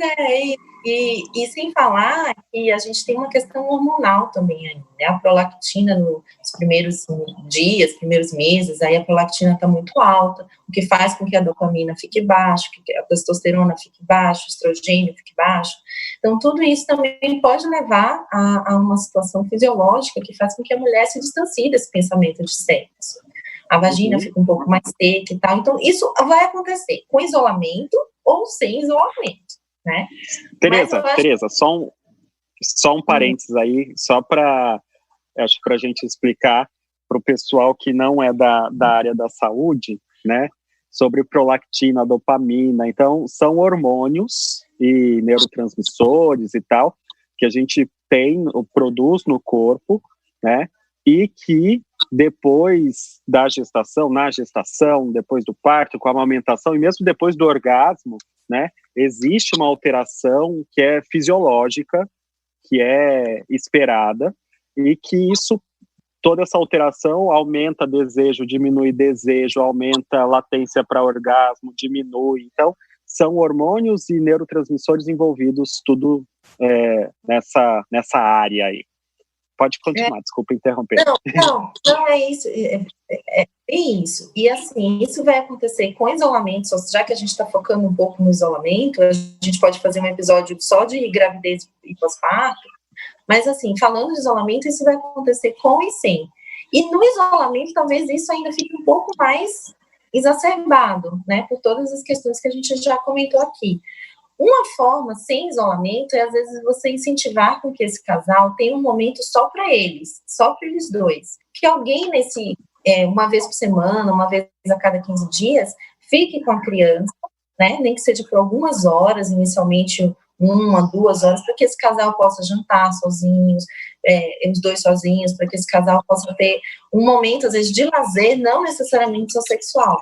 e sem falar que a gente tem uma questão hormonal também aí, né? A prolactina nos primeiros dias, primeiros meses, aí a prolactina está muito alta, o que faz com que a dopamina fique baixa, que a testosterona fique baixa, o estrogênio fique baixo. Então, tudo isso também pode levar a uma situação fisiológica que faz com que a mulher se distancie desse pensamento de sexo. A vagina fica um pouco mais seca e tal. Então, isso vai acontecer com isolamento ou sem isolamento, né? Tereza, só um parênteses aí, só para a gente explicar para o pessoal que não é da área da saúde, né, sobre prolactina, dopamina. Então, são hormônios e neurotransmissores e tal, que a gente produz no corpo, né, e que depois da gestação, na gestação, depois do parto, com a amamentação e mesmo depois do orgasmo, né, existe uma alteração que é fisiológica, que é esperada, e que toda essa alteração aumenta desejo, diminui desejo, aumenta latência para orgasmo, diminui. Então, são hormônios e neurotransmissores envolvidos tudo nessa área aí. Pode continuar, desculpa interromper. Não é isso. É isso. E assim, isso vai acontecer com isolamento, já que a gente está focando um pouco no isolamento, a gente pode fazer um episódio só de gravidez e pós-parto, mas assim, falando de isolamento, isso vai acontecer com e sem. E no isolamento, talvez isso ainda fique um pouco mais exacerbado, né, por todas as questões que a gente já comentou aqui. Uma forma, sem isolamento, é às vezes você incentivar com que esse casal tenha um momento só para eles dois. Que alguém uma vez por semana, uma vez a cada 15 dias, fique com a criança, né? Nem que seja por algumas horas, inicialmente 1 a 2 horas, para que esse casal possa jantar sozinhos, os dois sozinhos, para que esse casal possa ter um momento, às vezes, de lazer, não necessariamente só sexual.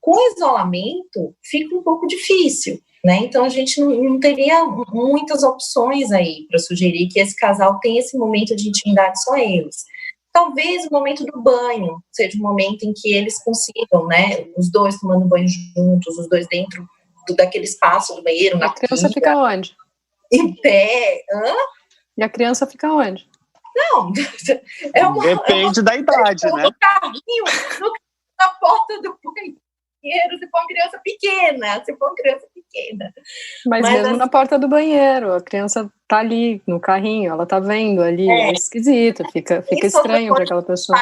Com isolamento, fica um pouco difícil, né? Então, a gente não teria muitas opções aí para sugerir que esse casal tenha esse momento de intimidade só eles. Talvez o momento do banho seja um momento em que eles consigam, né? Os dois tomando banho juntos, os dois dentro daquele espaço do banheiro. A criança fica onde? Em pé. E a criança fica onde? Não, depende da idade, né? No carrinho, na porta do banheiro. Se for uma criança pequena. Mas mesmo assim, na porta do banheiro, a criança tá ali no carrinho, ela tá vendo ali, é esquisito, fica estranho para aquela pessoa.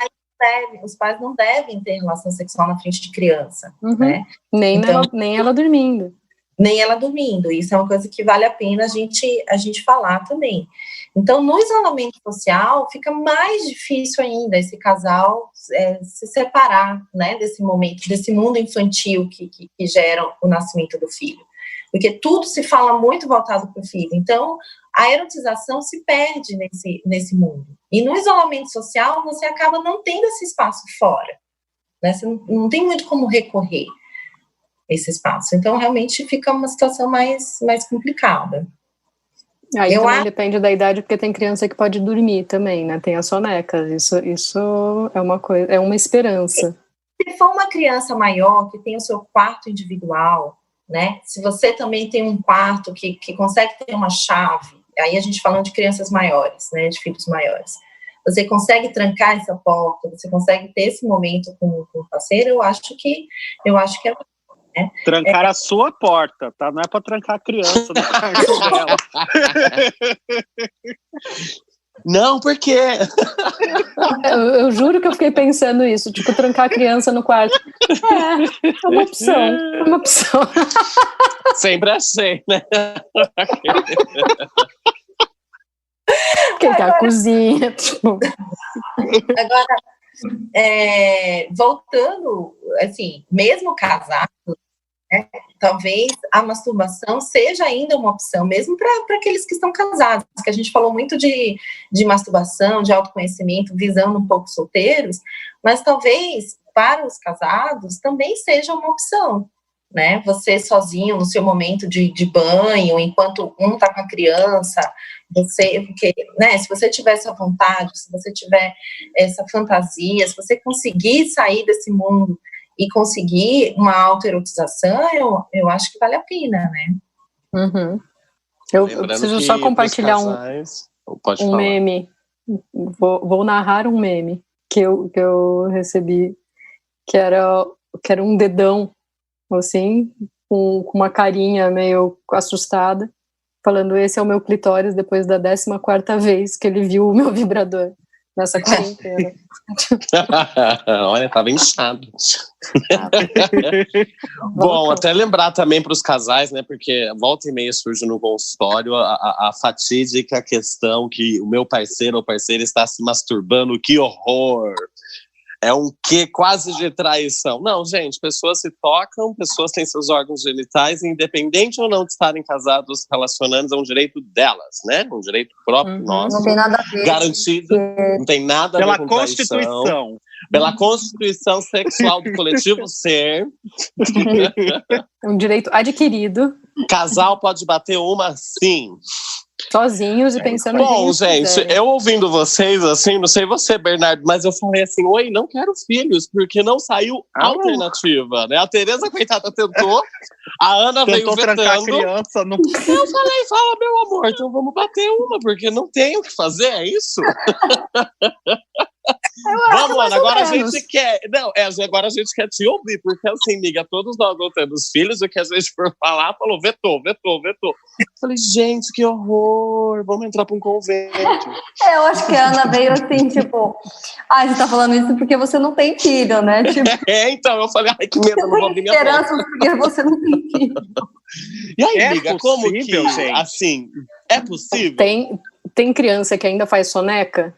Os pais não devem ter relação sexual na frente de criança, né? Nem ela dormindo. Nem ela dormindo, isso é uma coisa que vale a pena a gente falar também. Então, no isolamento social, fica mais difícil ainda esse casal se separar, né, desse momento, desse mundo infantil que gera o nascimento do filho. Porque tudo se fala muito voltado para o filho. Então, a erotização se perde nesse mundo. E no isolamento social, você acaba não tendo esse espaço fora, né? Você não tem muito como recorrer esse espaço. Então, realmente, fica uma situação mais complicada. Aí também depende da idade, porque tem criança que pode dormir também, né? Tem as sonecas. Isso é uma coisa, é uma esperança. Se for uma criança maior, que tem o seu quarto individual, né? Se você também tem um quarto que consegue ter uma chave, aí a gente falando de crianças maiores, né? De filhos maiores. Você consegue trancar essa porta, você consegue ter esse momento com o parceiro, eu acho que é. Trancar a sua porta, tá? Não é pra trancar a criança no quarto dela. Não, por quê? Eu juro que eu fiquei pensando isso, tipo, trancar a criança no quarto. É uma opção. Sempre achei, né? Quem tá a cozinha, tipo... voltando, assim, mesmo casado, né, talvez a masturbação seja ainda uma opção, mesmo para aqueles que estão casados, que a gente falou muito de masturbação, de autoconhecimento, visando um pouco solteiros, mas talvez para os casados também seja uma opção, né? Você sozinho no seu momento de banho, enquanto um está com a criança, porque, né, se você tiver essa vontade, se você tiver essa fantasia, se você conseguir sair desse mundo e conseguir uma autoerotização, eu acho que vale a pena, né? Uhum. Eu preciso só compartilhar um meme. Vou narrar um meme que eu recebi, que era um dedão, assim, com uma carinha meio assustada, falando: esse é o meu clitóris depois da 14ª vez que ele viu o meu vibrador nessa quarentena. Olha, tava inchado. Bom, até lembrar também para os casais, né, porque volta e meia surge no consultório a fatídica questão que o meu parceiro ou parceira está se masturbando, que horror! É um quê quase de traição. Não, gente, pessoas se tocam, pessoas têm seus órgãos genitais, independente ou não de estarem casados, relacionando, é um direito delas, né? Um direito próprio nosso. Não tem nada a ver. Garantido, não tem nada a ver com traição. Pela Constituição. Pela Constituição Sexual do Coletivo Ser. É um direito adquirido. Casal pode bater uma, sim. Sozinhos e pensando em bom, gente, eu ouvindo vocês, assim, não sei você, Bernardo, mas eu falei assim, oi, não quero filhos, porque não saiu alternativa, né? A Tereza, coitada, tentou, a Ana veio vetando. A criança no... Eu falei, fala, meu amor, então vamos bater uma, porque não tem o que fazer, é isso? Vamos, Ana, agora a gente quer. Não, agora a gente quer te ouvir, porque assim, amiga, todos nós não temos filhos, o que a gente for falar, falou, vetou. Falei, gente, que horror, vamos entrar pra um convento. Eu acho que a Ana veio assim, tipo, você tá falando isso porque você não tem filho, né? Tipo, então, eu falei, ai, que medo, eu não vou abrir minha boca. Esperança porque você não tem filho. E aí, amiga, como que, gente? Assim, é possível? Tem criança que ainda faz soneca?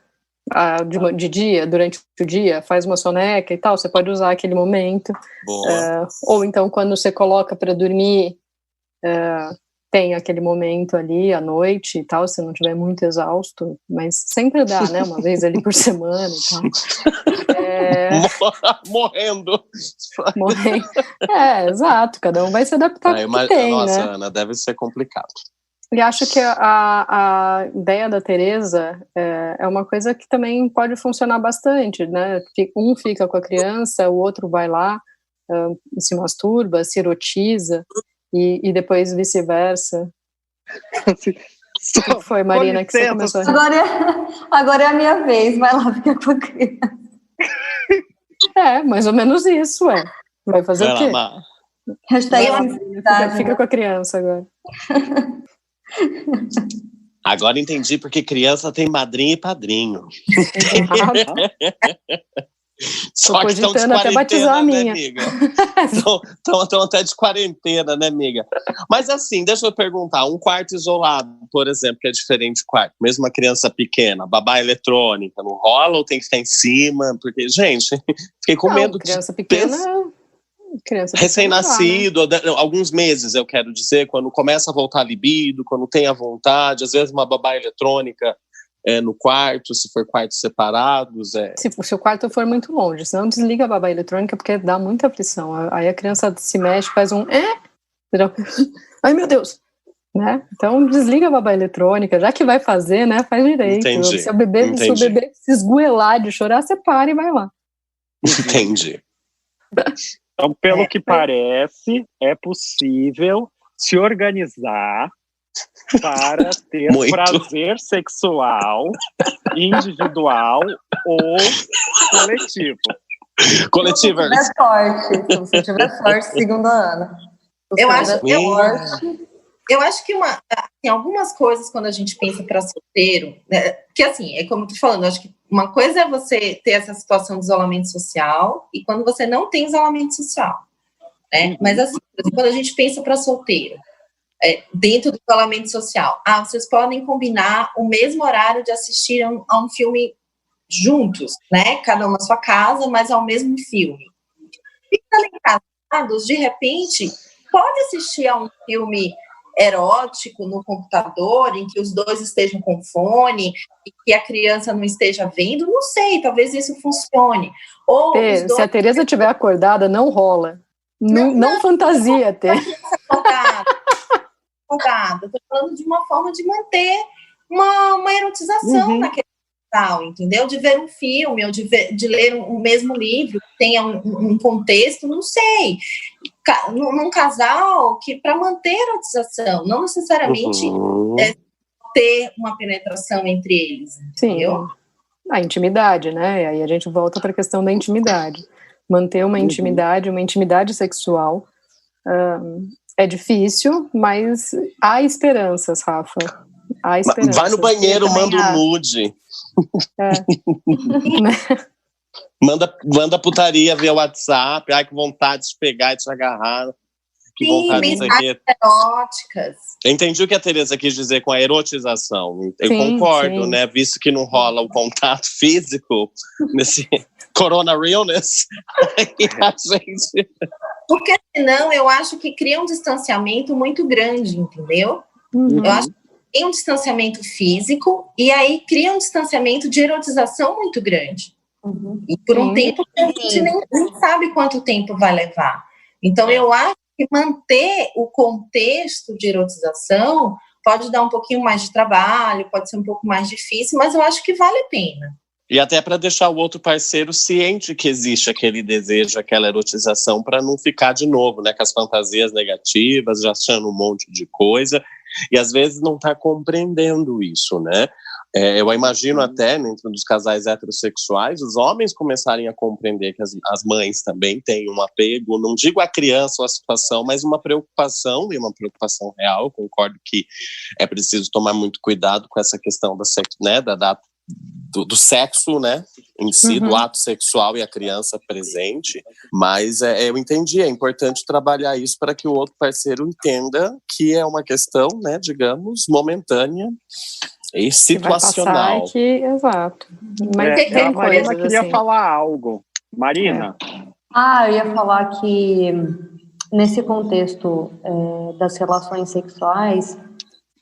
De dia, durante o dia, faz uma soneca e tal, você pode usar aquele momento. Ou então quando você coloca para dormir, tem aquele momento ali à noite e tal, se não estiver muito exausto, mas sempre dá, né, uma vez ali por semana e tal. Morrendo. Exato, cada um vai se adaptar ao que tem, nossa, né? Ana, deve ser complicado. E acho que a ideia da Tereza é uma coisa que também pode funcionar bastante, né? Um fica com a criança, o outro vai lá, se masturba, se erotiza, e depois vice-versa. O que foi, Marina, que você começou a rir? Agora é a minha vez, vai lá ficar com a criança. Mais ou menos isso, Vai fazer o quê? Fica com a criança agora. Agora entendi porque criança tem madrinha e padrinho. Só que estão de quarentena, até batizar a minha. Né, amiga? Estão até de quarentena, né, amiga? Mas assim, deixa eu perguntar, um quarto isolado, por exemplo, que é diferente de quarto, mesmo uma criança pequena, babá eletrônica, não rola ou tem que ficar em cima? Porque, gente, fiquei com medo criança pequena... recém-nascido, né? Alguns meses, eu quero dizer, quando começa a voltar a libido, quando tem a vontade, às vezes uma babá eletrônica no quarto, se for quartos separados. Se o seu quarto for muito longe, senão desliga a babá eletrônica, porque dá muita aflição. Aí a criança se mexe, faz um ai meu Deus, né? Então desliga a babá eletrônica, já que vai fazer, né? Faz direito. Entendi. Se o bebê se esgoelar de chorar, você para e vai lá. Entendi. Então, pelo que parece, é possível se organizar para ter prazer sexual, individual ou coletivo. Coletivo. Se você tiver sorte, segundo a Ana. Eu acho que tem algumas coisas quando a gente pensa para solteiro, né, que assim, é como eu tô falando, eu acho que uma coisa é você ter essa situação de isolamento social e quando você não tem isolamento social, né? Mas assim, quando a gente pensa para solteiro, dentro do isolamento social, vocês podem combinar o mesmo horário de assistir a um filme juntos, né? Cada um na sua casa, mas ao mesmo filme. Ficando casados, de repente, pode assistir a um filme erótico no computador, em que os dois estejam com fone e que a criança não esteja vendo, não sei, talvez isso funcione. Ou se a Tereza estiver acordada, não rola. Não fantasia, Ter. Acordada. Estou falando de uma forma de manter uma erotização naquele casal, entendeu? De ver um filme ou de ler um mesmo livro que tenha um contexto, não sei. Num casal que, para manter a erotização, não necessariamente ter uma penetração entre eles, entendeu? Sim, a intimidade, né? Aí a gente volta para a questão da intimidade. Manter uma intimidade sexual é difícil, mas há esperanças, Rafa. Há esperanças. Vai no banheiro, manda um nude. Manda putaria via WhatsApp. Ai, que vontade de pegar e te agarrar. Que vontade disso aqui. Eróticas. Eu entendi o que a Tereza quis dizer com a erotização. Eu concordo, né? Visto que não rola o contato físico nesse corona realness. A gente... Porque senão eu acho que cria um distanciamento muito grande, entendeu? Eu acho que tem um distanciamento físico e aí cria um distanciamento de erotização muito grande. E por um tempo que a gente nem sabe quanto tempo vai levar. Então eu acho que manter o contexto de erotização pode dar um pouquinho mais de trabalho, pode ser um pouco mais difícil, mas eu acho que vale a pena. E até para deixar o outro parceiro ciente que existe aquele desejo, aquela erotização, para não ficar de novo, né, com as fantasias negativas, já achando um monte de coisa, e às vezes não está compreendendo isso, né? Eu imagino até, dentro dos casais heterossexuais, os homens começarem a compreender que as mães também têm um apego, não digo a criança ou a situação, mas uma preocupação, e uma preocupação real. Eu concordo que é preciso tomar muito cuidado com essa questão do sexo, né, em si, do ato sexual e a criança presente, mas eu entendi, é importante trabalhar isso para que o outro parceiro entenda que é uma questão, né, digamos, momentânea e situacional. Exato. Mas tem coisa que queria falar algo. Marina? Eu ia falar que nesse contexto das relações sexuais,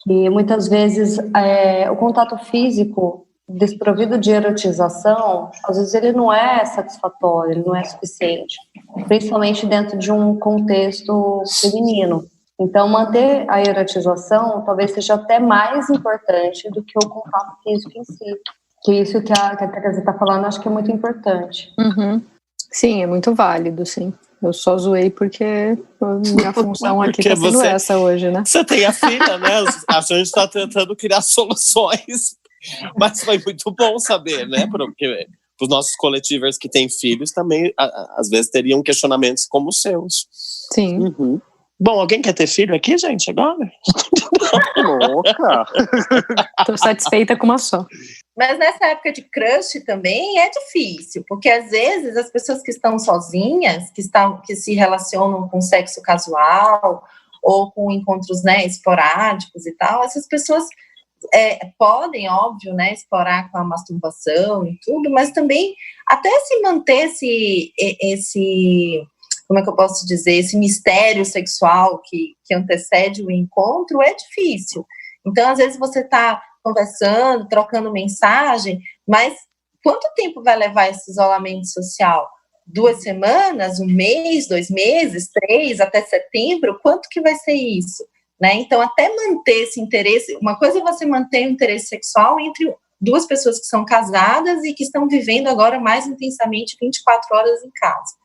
que muitas vezes o contato físico desprovido de erotização, às vezes ele não é satisfatório, ele não é suficiente, principalmente dentro de um contexto feminino. Então, manter a erotização talvez seja até mais importante do que o contato físico em si. Que isso que a Tereza está falando, acho que é muito importante. Sim, é muito válido, sim. Eu só zoei porque minha função aqui está sendo essa hoje, né? Você tem a filha, né? A gente está tentando criar soluções. Mas foi muito bom saber, né? Porque os nossos coletivers que têm filhos também, às vezes, teriam questionamentos como os seus. Sim. Bom, alguém quer ter filho aqui, gente, agora? Louca! Tô satisfeita com uma só. Mas nessa época de crush também é difícil, porque às vezes as pessoas que estão sozinhas, que se relacionam com sexo casual ou com encontros, né, esporádicos e tal, essas pessoas podem, óbvio, né, explorar com a masturbação e tudo, mas também até se manter esse como é que eu posso dizer, esse mistério sexual que antecede o encontro é difícil. Então, às vezes você está conversando, trocando mensagem, mas quanto tempo vai levar esse isolamento social? 2 semanas, 1 mês, 2 meses, 3, até setembro? Quanto que vai ser isso? Né? Então, até manter esse interesse, uma coisa é você manter o interesse sexual entre 2 pessoas que são casadas e que estão vivendo agora mais intensamente 24 horas em casa.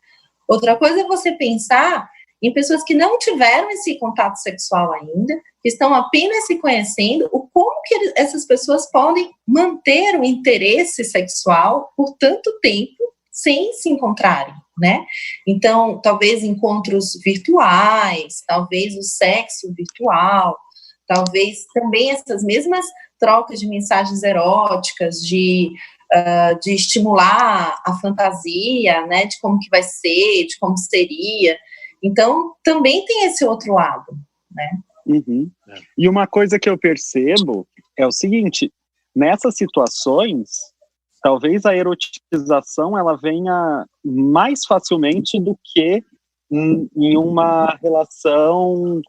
Outra coisa é você pensar em pessoas que não tiveram esse contato sexual ainda, que estão apenas se conhecendo, como que essas pessoas podem manter o interesse sexual por tanto tempo sem se encontrarem, né? Então, talvez encontros virtuais, talvez o sexo virtual, talvez também essas mesmas trocas de mensagens eróticas, de estimular a fantasia, né, de como que vai ser, de como seria. Então, também tem esse outro lado, né? E uma coisa que eu percebo é o seguinte, nessas situações, talvez a erotização ela venha mais facilmente do que em uma relação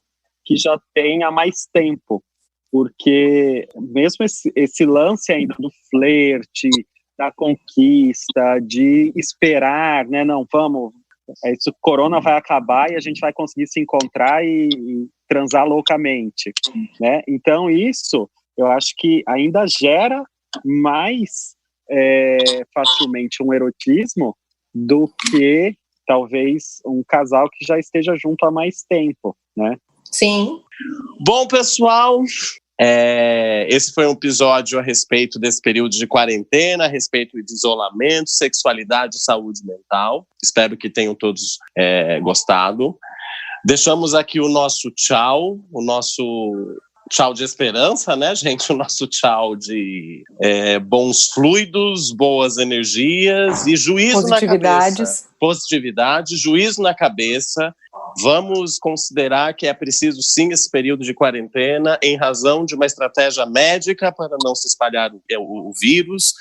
que já tem há mais tempo, porque mesmo esse lance ainda do flerte, da conquista, de esperar, né, não, vamos, esse corona vai acabar e a gente vai conseguir se encontrar e transar loucamente, né? Então isso, eu acho que ainda gera mais facilmente um erotismo do que talvez um casal que já esteja junto há mais tempo, né? Sim. Bom, pessoal, esse foi um episódio a respeito desse período de quarentena, a respeito de isolamento, sexualidade e saúde mental. Espero que tenham todos gostado. Deixamos aqui o nosso tchau de esperança, né, gente? O nosso tchau de bons fluidos, boas energias e juízo na cabeça. Positividade, juízo na cabeça. Vamos considerar que é preciso, sim, esse período de quarentena em razão de uma estratégia médica para não se espalhar o vírus.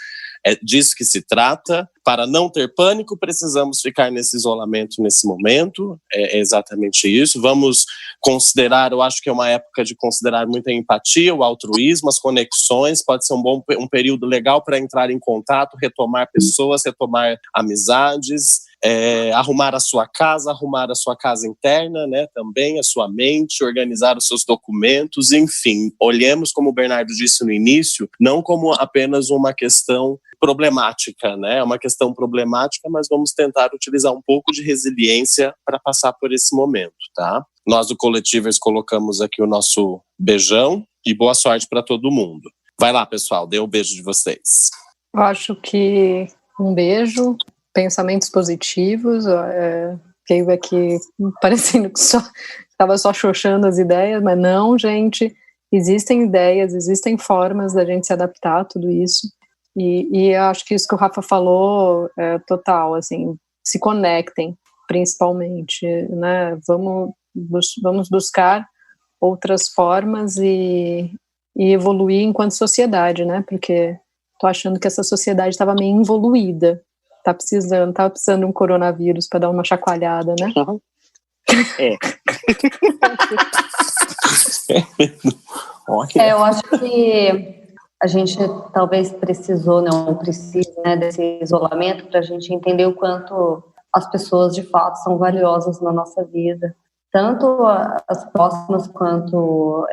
É disso que se trata. Para não ter pânico, precisamos ficar nesse isolamento nesse momento. É exatamente isso. Vamos considerar, eu acho que é uma época de considerar muita empatia, o altruísmo, as conexões. Pode ser um período legal para entrar em contato, retomar pessoas, retomar amizades. Arrumar a sua casa interna, né, também a sua mente, organizar os seus documentos, enfim, olhemos, como o Bernardo disse no início, não como apenas uma questão problemática, né, é uma questão problemática, mas vamos tentar utilizar um pouco de resiliência para passar por esse momento, tá? Nós do Coletivers colocamos aqui o nosso beijão e boa sorte para todo mundo. Vai lá, pessoal, dê um beijo de vocês. Eu acho que um beijo, pensamentos positivos, fiquei aqui parecendo que estava só xoxando as ideias, mas não, gente, existem ideias, existem formas da gente se adaptar a tudo isso, e eu acho que isso que o Rafa falou é total, assim, se conectem, principalmente, né, vamos buscar outras formas e evoluir enquanto sociedade, né, porque tô achando que essa sociedade estava meio involuída. Tava precisando de um coronavírus para dar uma chacoalhada, né? Eu acho que a gente talvez não precise, né, desse isolamento para a gente entender o quanto as pessoas de fato são valiosas na nossa vida. Tanto as próximas quanto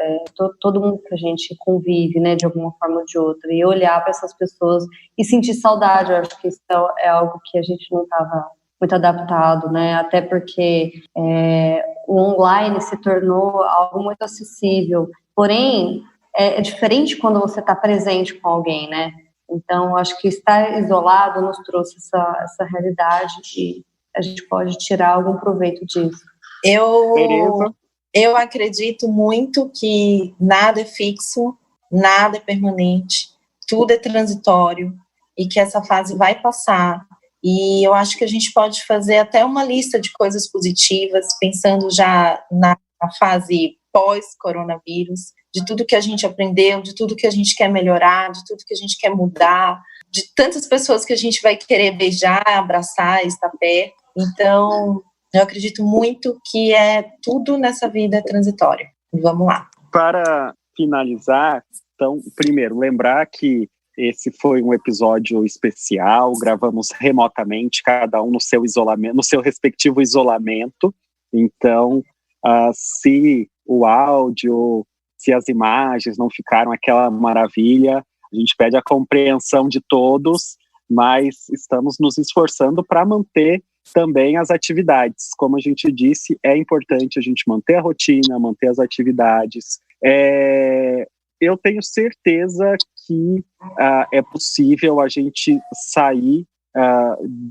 todo mundo que a gente convive, né, de alguma forma ou de outra, e olhar para essas pessoas e sentir saudade. Eu acho que isso é algo que a gente não estava muito adaptado, né, até porque o online se tornou algo muito acessível, porém é diferente quando você está presente com alguém, né, então eu acho que estar isolado nos trouxe essa realidade e a gente pode tirar algum proveito disso. Eu acredito muito que nada é fixo, nada é permanente, tudo é transitório e que essa fase vai passar. E eu acho que a gente pode fazer até uma lista de coisas positivas, pensando já na fase pós-coronavírus, de tudo que a gente aprendeu, de tudo que a gente quer melhorar, de tudo que a gente quer mudar, de tantas pessoas que a gente vai querer beijar, abraçar, estar perto. Então, eu acredito muito que tudo nessa vida é transitório. Vamos lá. Para finalizar, então, primeiro, lembrar que esse foi um episódio especial, gravamos remotamente, cada um no seu isolamento, no seu respectivo isolamento. Então, se o áudio, se as imagens não ficaram aquela maravilha, a gente pede a compreensão de todos, mas estamos nos esforçando para manter também as atividades. Como a gente disse, é importante a gente manter a rotina, manter as atividades. Eu tenho certeza que é possível a gente sair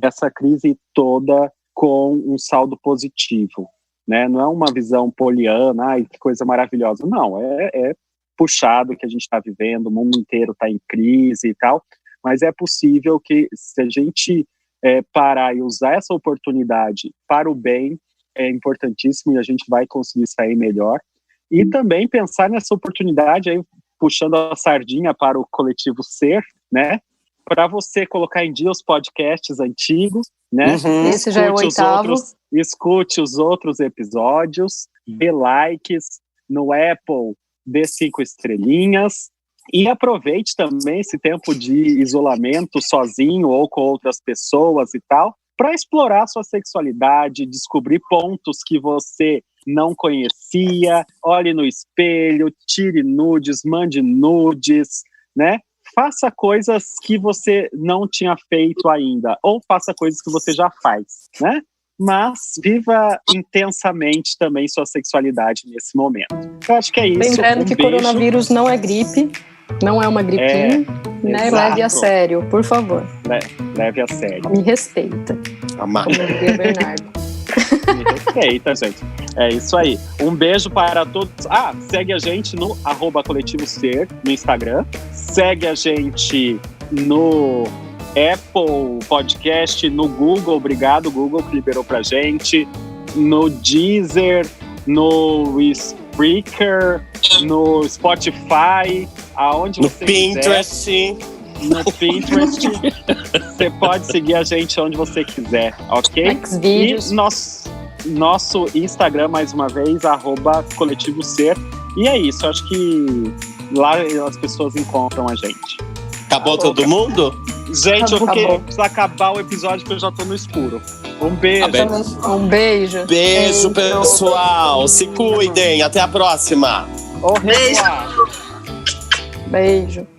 dessa crise toda com um saldo positivo, né? Não é uma visão poliana, ai, que coisa maravilhosa. Não, é puxado o que a gente está vivendo, o mundo inteiro está em crise e tal, mas é possível que, se a gente parar e usar essa oportunidade para o bem, é importantíssimo e a gente vai conseguir sair melhor. E também pensar nessa oportunidade, aí, puxando a sardinha para o Coletivo Ser, né? para você colocar em dia os podcasts antigos, né? Esse já é o 8º. Escute os outros episódios, dê likes no Apple, dê 5 estrelinhas e aproveite também esse tempo de isolamento sozinho ou com outras pessoas e tal, para explorar sua sexualidade, descobrir pontos que você não conhecia, olhe no espelho, tire nudes, mande nudes, né? Faça coisas que você não tinha feito ainda, ou faça coisas que você já faz, né? Mas viva intensamente também sua sexualidade nesse momento. Eu acho que é isso. Lembrando que coronavírus não é gripe, não é uma gripinha, né? Leve a sério, por favor. Leve a sério. Me respeita. Amado. Como diria Bernardo. Me respeita, gente. É isso aí. Um beijo para todos. Segue a gente no @coletivoser no Instagram. Segue a gente no Apple Podcast, no Google. Obrigado, Google, que liberou pra gente. No Deezer, no Spreaker, no Spotify, aonde no você Pinterest. quiser. No Pinterest. Você pode seguir a gente onde você quiser, ok? Xvideos. E nosso Instagram, mais uma vez, @coletivoser. E é isso, acho que lá as pessoas encontram a gente. Acabou todo mundo? Gente, eu Acabou. preciso acabar o episódio porque eu já tô no escuro. Um beijo. Um beijo. Beijo, pessoal. Se cuidem. Até a próxima. Au revoir. Beijo.